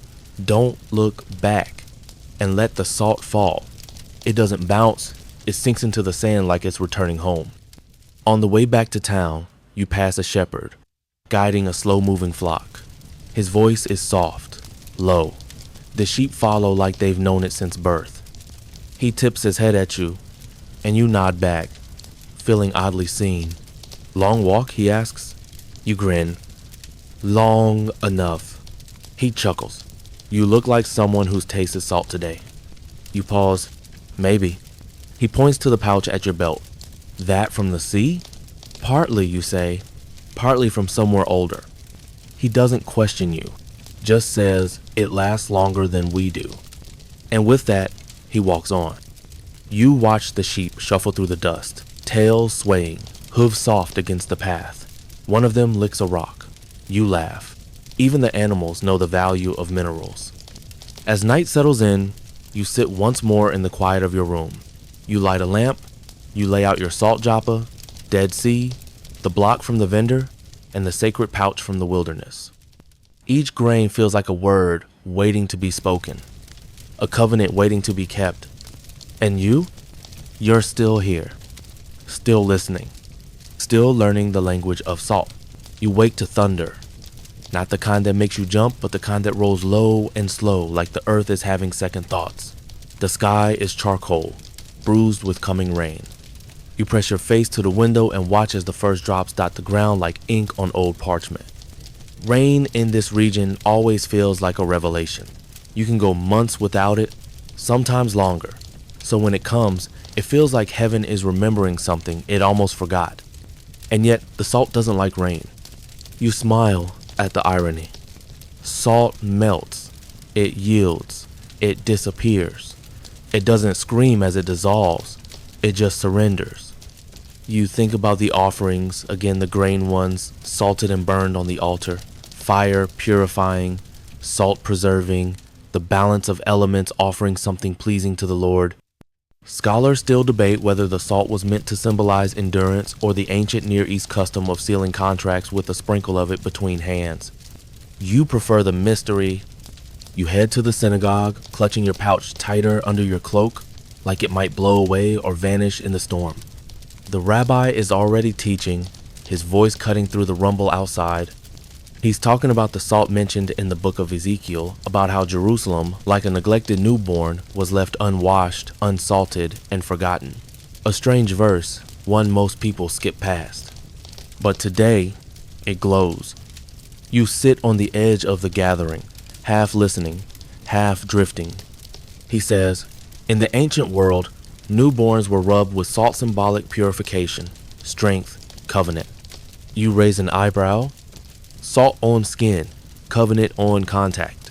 "Don't look back," and let the salt fall. It doesn't bounce, it sinks into the sand like it's returning home. On the way back to town, you pass a shepherd, guiding a slow-moving flock. His voice is soft, low. The sheep follow like they've known it since birth. He tips his head at you, and you nod back, feeling oddly seen. "Long walk?" he asks. You grin. "Long enough." He chuckles. "You look like someone who's tasted salt today." You pause. "Maybe." He points to the pouch at your belt. "That from the sea?" "Partly," you say, "partly from somewhere older." He doesn't question you, just says it lasts longer than we do. And with that, he walks on. You watch the sheep shuffle through the dust, tails swaying, hooves soft against the path. One of them licks a rock. You laugh. Even the animals know the value of minerals. As night settles in, you sit once more in the quiet of your room. You light a lamp, you lay out your salt joppa, Dead Sea, the block from the vendor, and the sacred pouch from the wilderness. Each grain feels like a word waiting to be spoken, a covenant waiting to be kept. And you're still here, still listening, still learning the language of salt. You wake to thunder, not the kind that makes you jump, but the kind that rolls low and slow like the earth is having second thoughts. The sky is charcoal, bruised with coming rain. You press your face to the window and watch as the first drops dot the ground like ink on old parchment. Rain in this region always feels like a revelation. You can go months without it, sometimes longer. So when it comes, it feels like heaven is remembering something it almost forgot. And yet, the salt doesn't like rain. You smile at the irony. Salt melts, it yields, it disappears. It doesn't scream as it dissolves, it just surrenders. You think about the offerings, again the grain ones, salted and burned on the altar, fire purifying, salt preserving, the balance of elements offering something pleasing to the Lord. Scholars still debate whether the salt was meant to symbolize endurance or the ancient Near East custom of sealing contracts with a sprinkle of it between hands. You prefer the mystery. You head to the synagogue, clutching your pouch tighter under your cloak, like it might blow away or vanish in the storm. The rabbi is already teaching, his voice cutting through the rumble outside. He's talking about the salt mentioned in the book of Ezekiel, about how Jerusalem, like a neglected newborn, was left unwashed, unsalted, and forgotten. A strange verse, one most people skip past. But today, it glows. You sit on the edge of the gathering, half listening, half drifting. He says, "In the ancient world, Newborns were rubbed with salt, symbolic purification, strength, covenant. You raise an eyebrow, salt on skin, covenant on contact.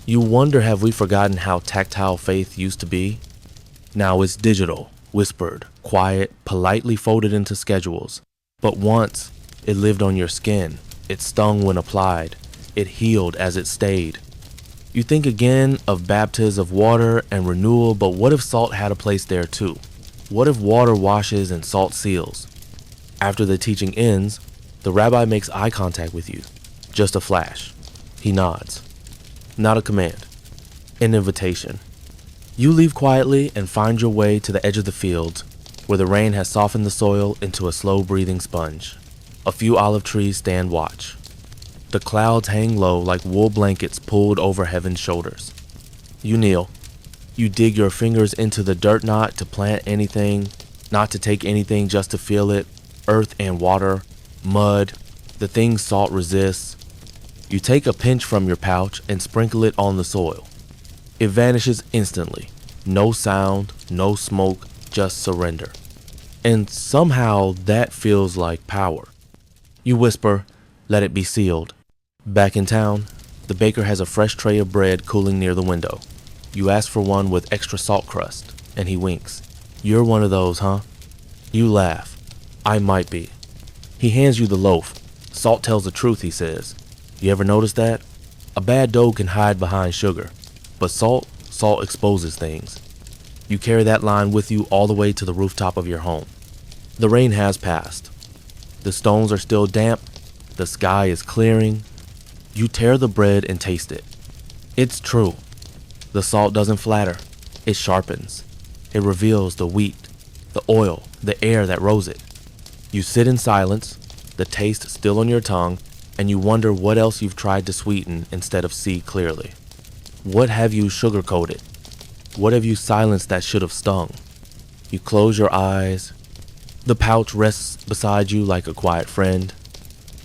You wonder, have we forgotten how tactile faith used to be? Now it's digital, whispered, quiet, politely folded into schedules. But once, it lived on your skin. It stung when applied. It healed as it stayed. You think again of baptisms of water and renewal, but what if salt had a place there too? What if water washes and salt seals? After the teaching ends, the rabbi makes eye contact with you. Just a flash. He nods. Not a command. An invitation. You leave quietly and find your way to the edge of the fields, where the rain has softened the soil into a slow-breathing sponge. A few olive trees stand watch. The clouds hang low like wool blankets pulled over heaven's shoulders. You kneel. You dig your fingers into the dirt, not to plant anything, not to take anything, just to feel it. Earth and water, mud, the things salt resists. You take a pinch from your pouch and sprinkle it on the soil. It vanishes instantly. No sound, no smoke, just surrender. And somehow that feels like power. You whisper, let it be sealed. Back in town, the baker has a fresh tray of bread cooling near the window. You ask for one with extra salt crust, and he winks. You're one of those, huh? You laugh. I might be. He hands you the loaf. Salt tells the truth, he says. You ever notice that? A bad dough can hide behind sugar, but salt exposes things. You carry that line with you all the way to the rooftop of your home. The rain has passed. The stones are still damp. The sky is clearing. You tear the bread and taste it. It's true. The salt doesn't flatter. It sharpens. It reveals the wheat, the oil, the air that rose it. You sit in silence, the taste still on your tongue, and you wonder what else you've tried to sweeten instead of see clearly. What have you sugar-coated? What have you silenced that should have stung? You close your eyes. The pouch rests beside you like a quiet friend.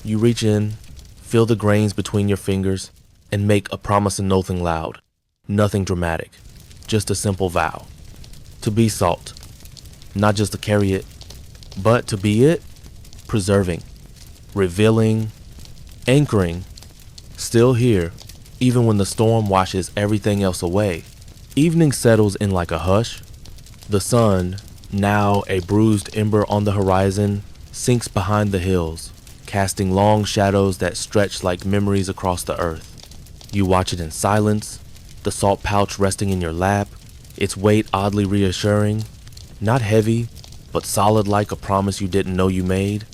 You reach in, feel the grains between your fingers, and make a promise and nothing loud. Nothing dramatic. Just a simple vow. To be salt. Not just to carry it, but to be it. Preserving. Revealing. Anchoring. Still here, even when the storm washes everything else away. Evening settles in like a hush. The sun, now a bruised ember on the horizon, sinks behind the hills, casting long shadows that stretch like memories across the earth. You watch it in silence, the salt pouch resting in your lap, its weight oddly reassuring, not heavy, but solid like a promise you didn't know you made.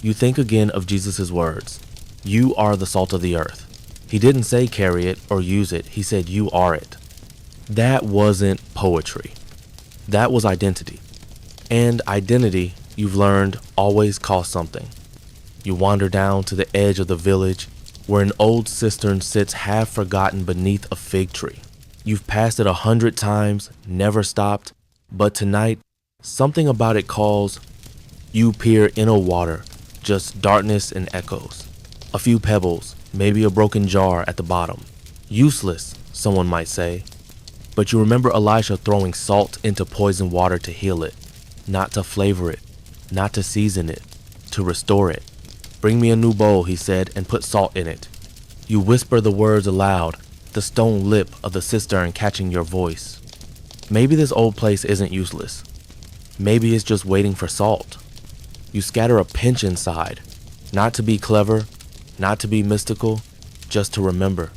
You think again of Jesus' words. You are the salt of the earth. He didn't say carry it or use it. He said you are it. That wasn't poetry. That was identity. And identity, you've learned, always costs something. You wander down to the edge of the village where an old cistern sits half forgotten beneath a fig tree. You've passed it 100 times, never stopped, but tonight, something about it calls. You peer in a water, just darkness and echoes. A few pebbles, maybe a broken jar at the bottom. Useless, someone might say. But you remember Elisha throwing salt into poisoned water to heal it, not to flavor it, not to season it, to restore it. Bring me a new bowl, he said, and put salt in it. You whisper the words aloud, the stone lip of the cistern catching your voice. Maybe this old place isn't useless. Maybe it's just waiting for salt. You scatter a pinch inside, not to be clever, not to be mystical, just to remember.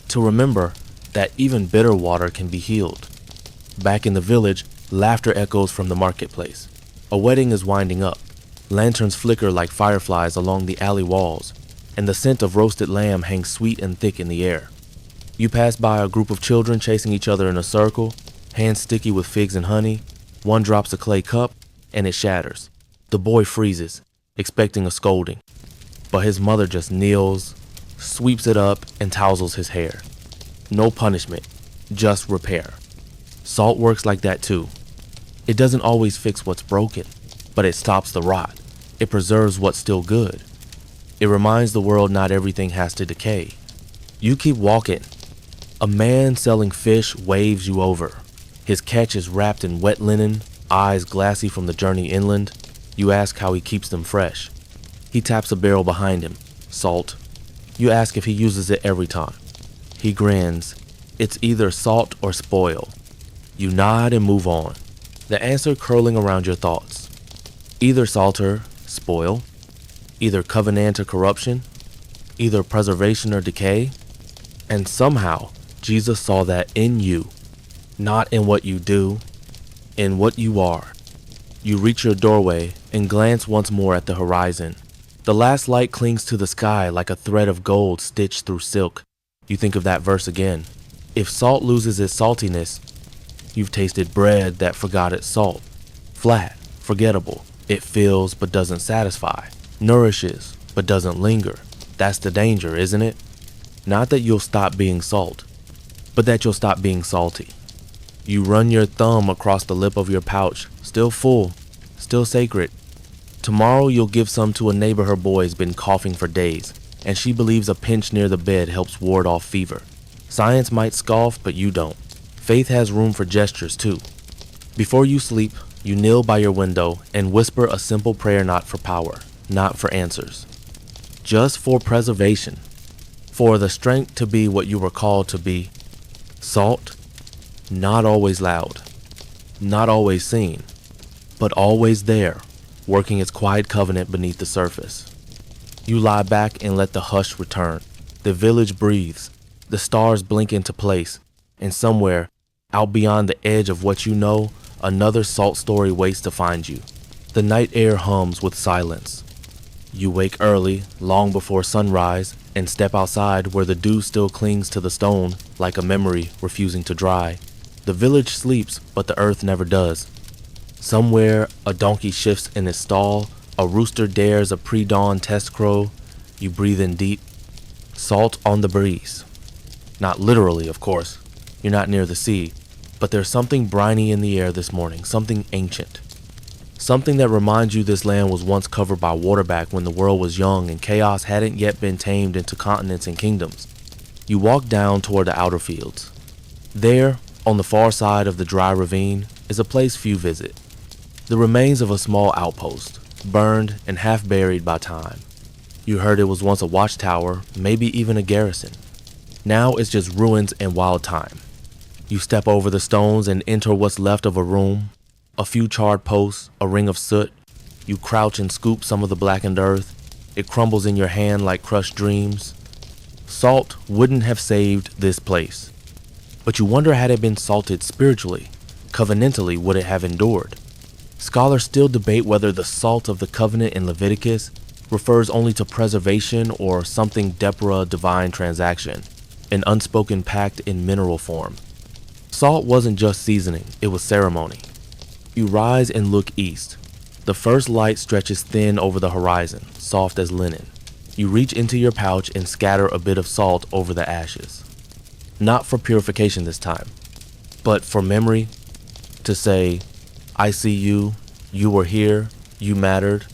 To remember that even bitter water can be healed. Back in the village, laughter echoes from the marketplace. A wedding is winding up. Lanterns flicker like fireflies along the alley walls, and the scent of roasted lamb hangs sweet and thick in the air. You pass by a group of children chasing each other in a circle, hands sticky with figs and honey. One drops a clay cup, and it shatters. The boy freezes, expecting a scolding. But his mother just kneels, sweeps it up, and tousles his hair. No punishment, just repair. Salt works like that too. It doesn't always fix what's broken, but it stops the rot. It preserves what's still good. It reminds the world not everything has to decay. You keep walking. A man selling fish waves you over. His catch is wrapped in wet linen, eyes glassy from the journey inland. You ask how he keeps them fresh. He taps a barrel behind him. Salt. You ask if he uses it every time. He grins. It's either salt or spoil. You nod and move on, the answer curling around your thoughts. Either salt or spoil, either covenant or corruption, either preservation or decay. And somehow, Jesus saw that in you, not in what you do, in what you are. You reach your doorway and glance once more at the horizon. The last light clings to the sky like a thread of gold stitched through silk. You think of that verse again. If salt loses its saltiness, you've tasted bread that forgot its salt. Flat, forgettable. It fills but doesn't satisfy. Nourishes but doesn't linger. That's the danger, isn't it? Not that you'll stop being salt, but that you'll stop being salty. You run your thumb across the lip of your pouch, still full, still sacred. Tomorrow you'll give some to a neighbor her boy's been coughing for days, and she believes a pinch near the bed helps ward off fever. Science might scoff, but you don't. Faith has room for gestures too. Before you sleep, you kneel by your window and whisper a simple prayer, not for power, not for answers, just for preservation, for the strength to be what you were called to be. Salt, not always loud, not always seen, but always there, working its quiet covenant beneath the surface. You lie back and let the hush return. The village breathes, the stars blink into place, and somewhere, out beyond the edge of what you know, another salt story waits to find you. The night air hums with silence. You wake early, long before sunrise, and step outside where the dew still clings to the stone like a memory refusing to dry. The village sleeps, but the earth never does. Somewhere, a donkey shifts in its stall, a rooster dares a pre-dawn test crow. You breathe in deep. Salt on the breeze. Not literally, of course. You're not near the sea, but there's something briny in the air this morning, something ancient. Something that reminds you this land was once covered by water back when the world was young and chaos hadn't yet been tamed into continents and kingdoms. You walk down toward the outer fields. There, on the far side of the dry ravine, is a place few visit. The remains of a small outpost, burned and half buried by time. You heard it was once a watchtower, maybe even a garrison. Now it's just ruins and wild thyme. You step over the stones and enter what's left of a room. A few charred posts, a ring of soot. You crouch and scoop some of the blackened earth. It crumbles in your hand like crushed dreams. Salt wouldn't have saved this place. But you wonder, had it been salted spiritually, covenantally, would it have endured? Scholars still debate whether the salt of the covenant in Leviticus refers only to preservation or something Deborah divine transaction, an unspoken pact in mineral form. Salt wasn't just seasoning, it was ceremony. You rise and look east. The first light stretches thin over the horizon, soft as linen. You reach into your pouch and scatter a bit of salt over the ashes. Not for purification this time, but for memory, to say, I see you, you were here, you mattered.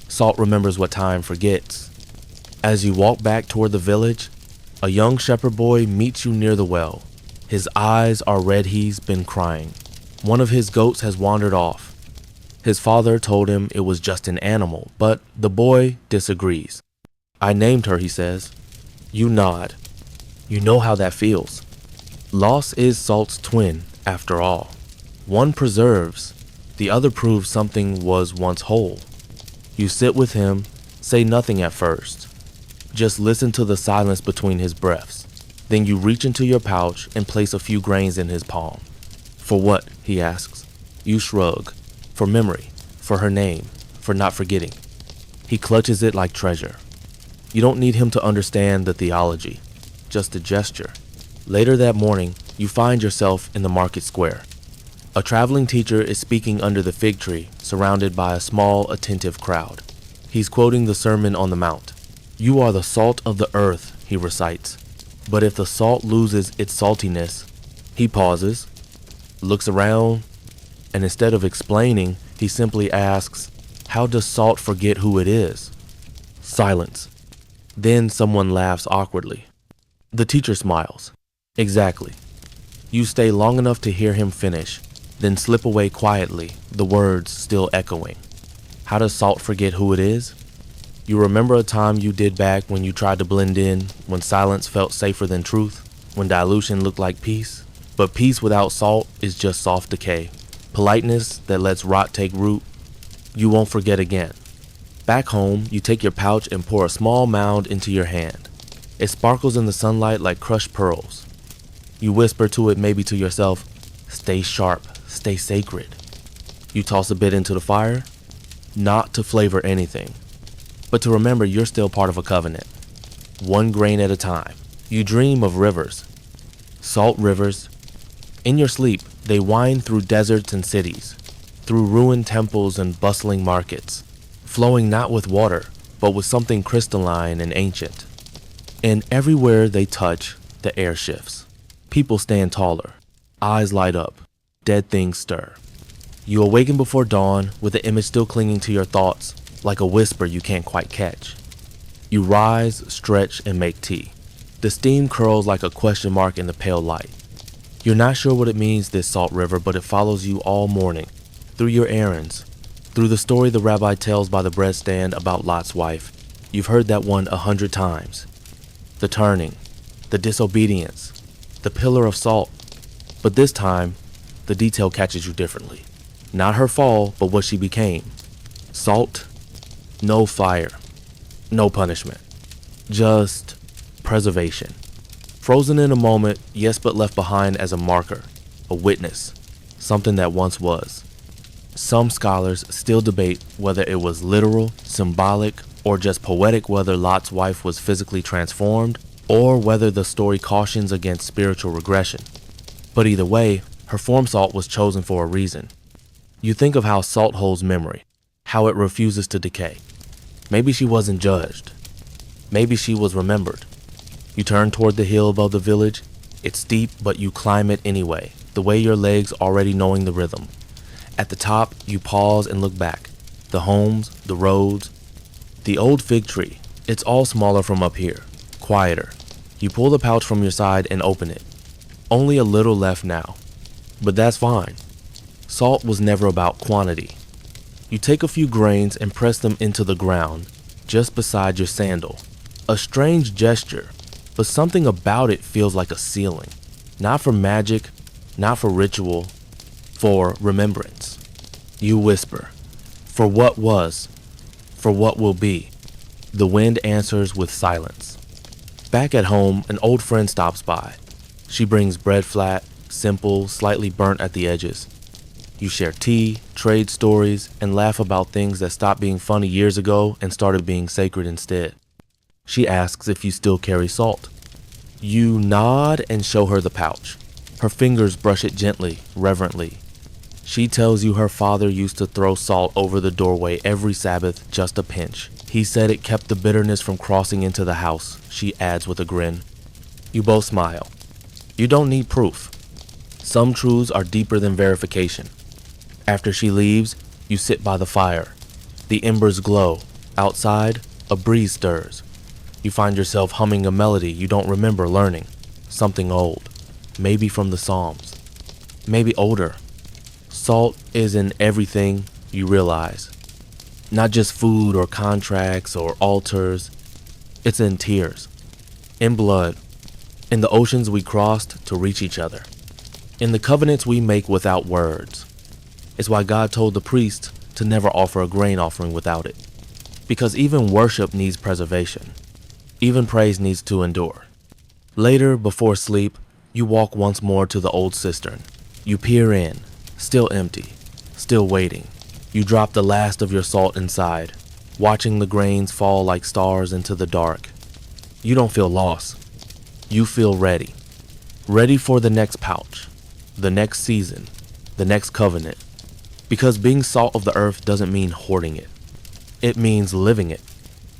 Salt remembers what time forgets. As you walk back toward the village, a young shepherd boy meets you near the well. His eyes are red. He's been crying. One of his goats has wandered off. His father told him it was just an animal, but the boy disagrees. I named her, he says. You nod. You know how that feels. Loss is salt's twin, after all. One preserves, the other proves something was once whole. You sit with him, say nothing at first. Just listen to the silence between his breaths. Then you reach into your pouch and place a few grains in his palm. For what? He asks. You shrug. For memory, for her name, for not forgetting. He clutches it like treasure. You don't need him to understand the theology, just a gesture. Later that morning, you find yourself in the market square. A traveling teacher is speaking under the fig tree, surrounded by a small, attentive crowd. He's quoting the Sermon on the Mount. You are the salt of the earth, he recites. But if the salt loses its saltiness, he pauses, looks around, and instead of explaining, he simply asks, how does salt forget who it is? Silence. Then someone laughs awkwardly. The teacher smiles. Exactly. You stay long enough to hear him finish, then slip away quietly, the words still echoing. How does salt forget who it is? You remember a time you did back when you tried to blend in, when silence felt safer than truth, when dilution looked like peace? But peace without salt is just soft decay, politeness that lets rot take root. You won't forget again. Back home, you take your pouch and pour a small mound into your hand. It sparkles in the sunlight like crushed pearls. You whisper to it, maybe to yourself, "Stay sharp, stay sacred." You toss a bit into the fire, not to flavor anything, but to remember you're still part of a covenant. One grain at a time. You dream of rivers, salt rivers. In your sleep, they wind through deserts and cities, through ruined temples and bustling markets, flowing not with water, but with something crystalline and ancient. And everywhere they touch, the air shifts. People stand taller, eyes light up, dead things stir. You awaken before dawn with the image still clinging to your thoughts, like a whisper you can't quite catch. You rise, stretch, and make tea. The steam curls like a question mark in the pale light. You're not sure what it means, this salt river, but it follows you all morning, through your errands, through the story the rabbi tells by the bread stand about Lot's wife. You've heard that one 100 times. The turning, the disobedience, the pillar of salt. But this time, the detail catches you differently. Not her fall, but what she became. Salt, no fire, no punishment, just preservation. Frozen in a moment, yes, but left behind as a marker, a witness, something that once was. Some scholars still debate whether it was literal, symbolic, or just poetic, whether Lot's wife was physically transformed, or whether the story cautions against spiritual regression. But either way, her form salt was chosen for a reason. You think of how salt holds memory, how it refuses to decay. Maybe she wasn't judged. Maybe she was remembered. You turn toward the hill above the village. It's steep, but you climb it anyway, the way your legs already knowing the rhythm. At the top, you pause and look back. The homes, the roads, the old fig tree. It's all smaller from up here, quieter. You pull the pouch from your side and open it. Only a little left now, but that's fine. Salt was never about quantity. You take a few grains and press them into the ground, just beside your sandal. A strange gesture, but something about it feels like a sealing. Not for magic, not for ritual, for remembrance. You whisper, for what was, for what will be. The wind answers with silence. Back at home, an old friend stops by. She brings bread flat, simple, slightly burnt at the edges. You share tea, trade stories, and laugh about things that stopped being funny years ago and started being sacred instead. She asks if you still carry salt. You nod and show her the pouch. Her fingers brush it gently, reverently. She tells you her father used to throw salt over the doorway every Sabbath, just a pinch. He said it kept the bitterness from crossing into the house, she adds with a grin. You both smile. You don't need proof. Some truths are deeper than verification. After she leaves, you sit by the fire. The embers glow. Outside, a breeze stirs. You find yourself humming a melody you don't remember learning. Something old. Maybe from the Psalms. Maybe older. Salt is in everything you realize. Not just food or contracts or altars. It's in tears. In blood. In the oceans we crossed to reach each other. In the covenants we make without words. It's why God told the priest to never offer a grain offering without it. Because even worship needs preservation. Even praise needs to endure. Later, before sleep, you walk once more to the old cistern. You peer in, still empty, still waiting. You drop the last of your salt inside, watching the grains fall like stars into the dark. You don't feel lost. You feel ready. Ready for the next pouch, the next season, the next covenant. Because being salt of the earth doesn't mean hoarding it. It means living it,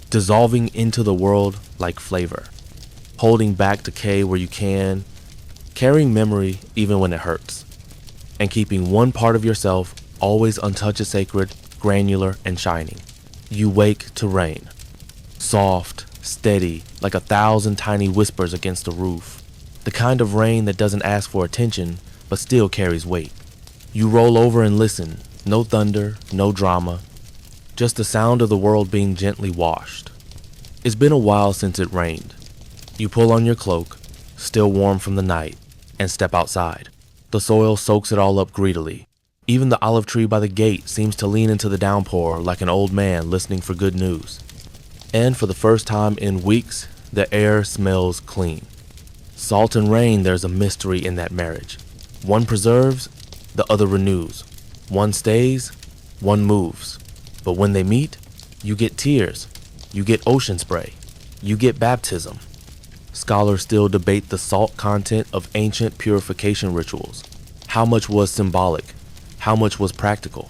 dissolving into the world like flavor, holding back decay where you can, carrying memory even when it hurts, and keeping one part of yourself always untouched, sacred, granular, and shining. You wake to rain, soft, steady, like 1,000 tiny whispers against the roof. The kind of rain that doesn't ask for attention, but still carries weight. You roll over and listen. No thunder, no drama. Just the sound of the world being gently washed. It's been a while since it rained. You pull on your cloak, still warm from the night, and step outside. The soil soaks it all up greedily. Even the olive tree by the gate seems to lean into the downpour like an old man listening for good news. And for the first time in weeks, the air smells clean. Salt and rain, there's a mystery in that marriage. One preserves, the other renews. One stays, one moves. But when they meet, you get tears, you get ocean spray, you get baptism. Scholars still debate the salt content of ancient purification rituals. How much was symbolic? How much was practical?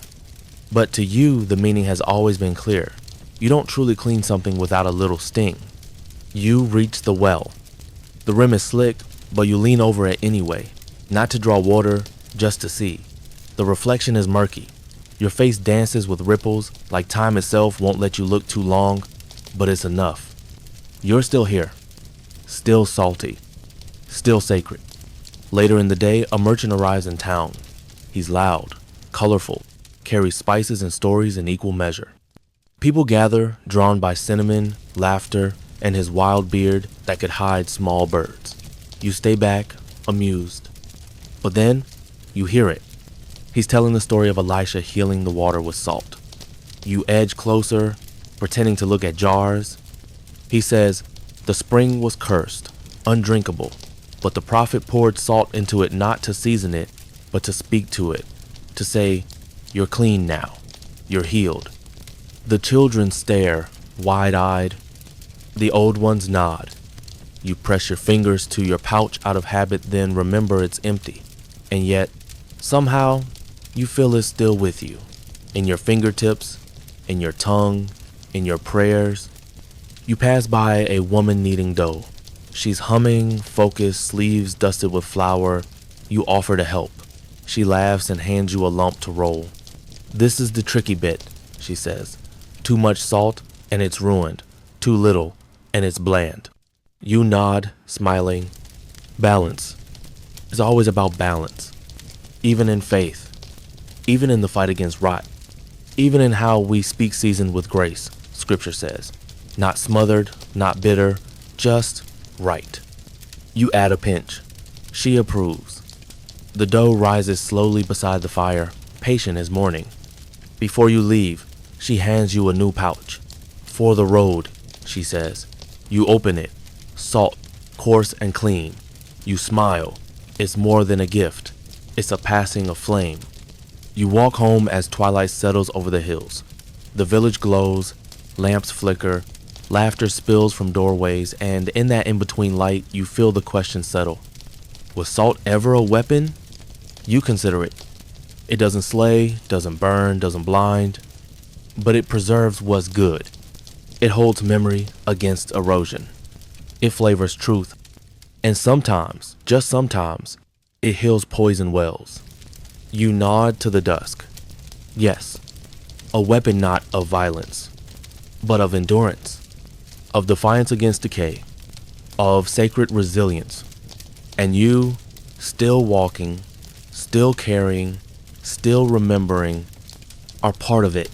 But to you, the meaning has always been clear. You don't truly clean something without a little sting. You reach the well. The rim is slick, but you lean over it anyway, not to draw water, just to see. The reflection is murky. Your face dances with ripples, like time itself won't let you look too long, but it's enough. You're still here, still salty, still sacred. Later in the day, a merchant arrives in town. He's loud, colorful, carries spices and stories in equal measure. People gather, drawn by cinnamon, laughter, and his wild beard that could hide small birds. You stay back, amused. But then, you hear it. He's telling the story of Elisha healing the water with salt. You edge closer, pretending to look at jars. He says, the spring was cursed, undrinkable, but the prophet poured salt into it not to season it, but to speak to it, to say, you're clean now, you're healed. The children stare, wide-eyed. The old ones nod. You press your fingers to your pouch out of habit, then remember it's empty. And yet, somehow, you feel it's still with you. In your fingertips, in your tongue, in your prayers. You pass by a woman kneading dough. She's humming, focused, sleeves dusted with flour. You offer to help. She laughs and hands you a lump to roll. This is the tricky bit, she says. Too much salt, and it's ruined. Too little, and it's bland. You nod, smiling. Balance. It's always about balance. Even in faith. Even in the fight against rot. Even in how we speak seasoned with grace, Scripture says. Not smothered, not bitter, just right. You add a pinch. She approves. The dough rises slowly beside the fire, patient as morning. Before you leave, she hands you a new pouch. For the road, she says. You open it. Salt, coarse and clean. You smile. It's more than a gift. It's a passing of flame. You walk home as twilight settles over the hills. The village glows, lamps flicker, laughter spills from doorways, and in that in-between light, you feel the question settle. Was salt ever a weapon? You consider it. It doesn't slay, doesn't burn, doesn't blind, but it preserves what's good. It holds memory against erosion. It flavors truth. And sometimes, just sometimes, it heals poison wells. You nod to the dusk. Yes, a weapon not of violence, but of endurance, of defiance against decay, of sacred resilience. And you, still walking, still carrying, still remembering, are part of it.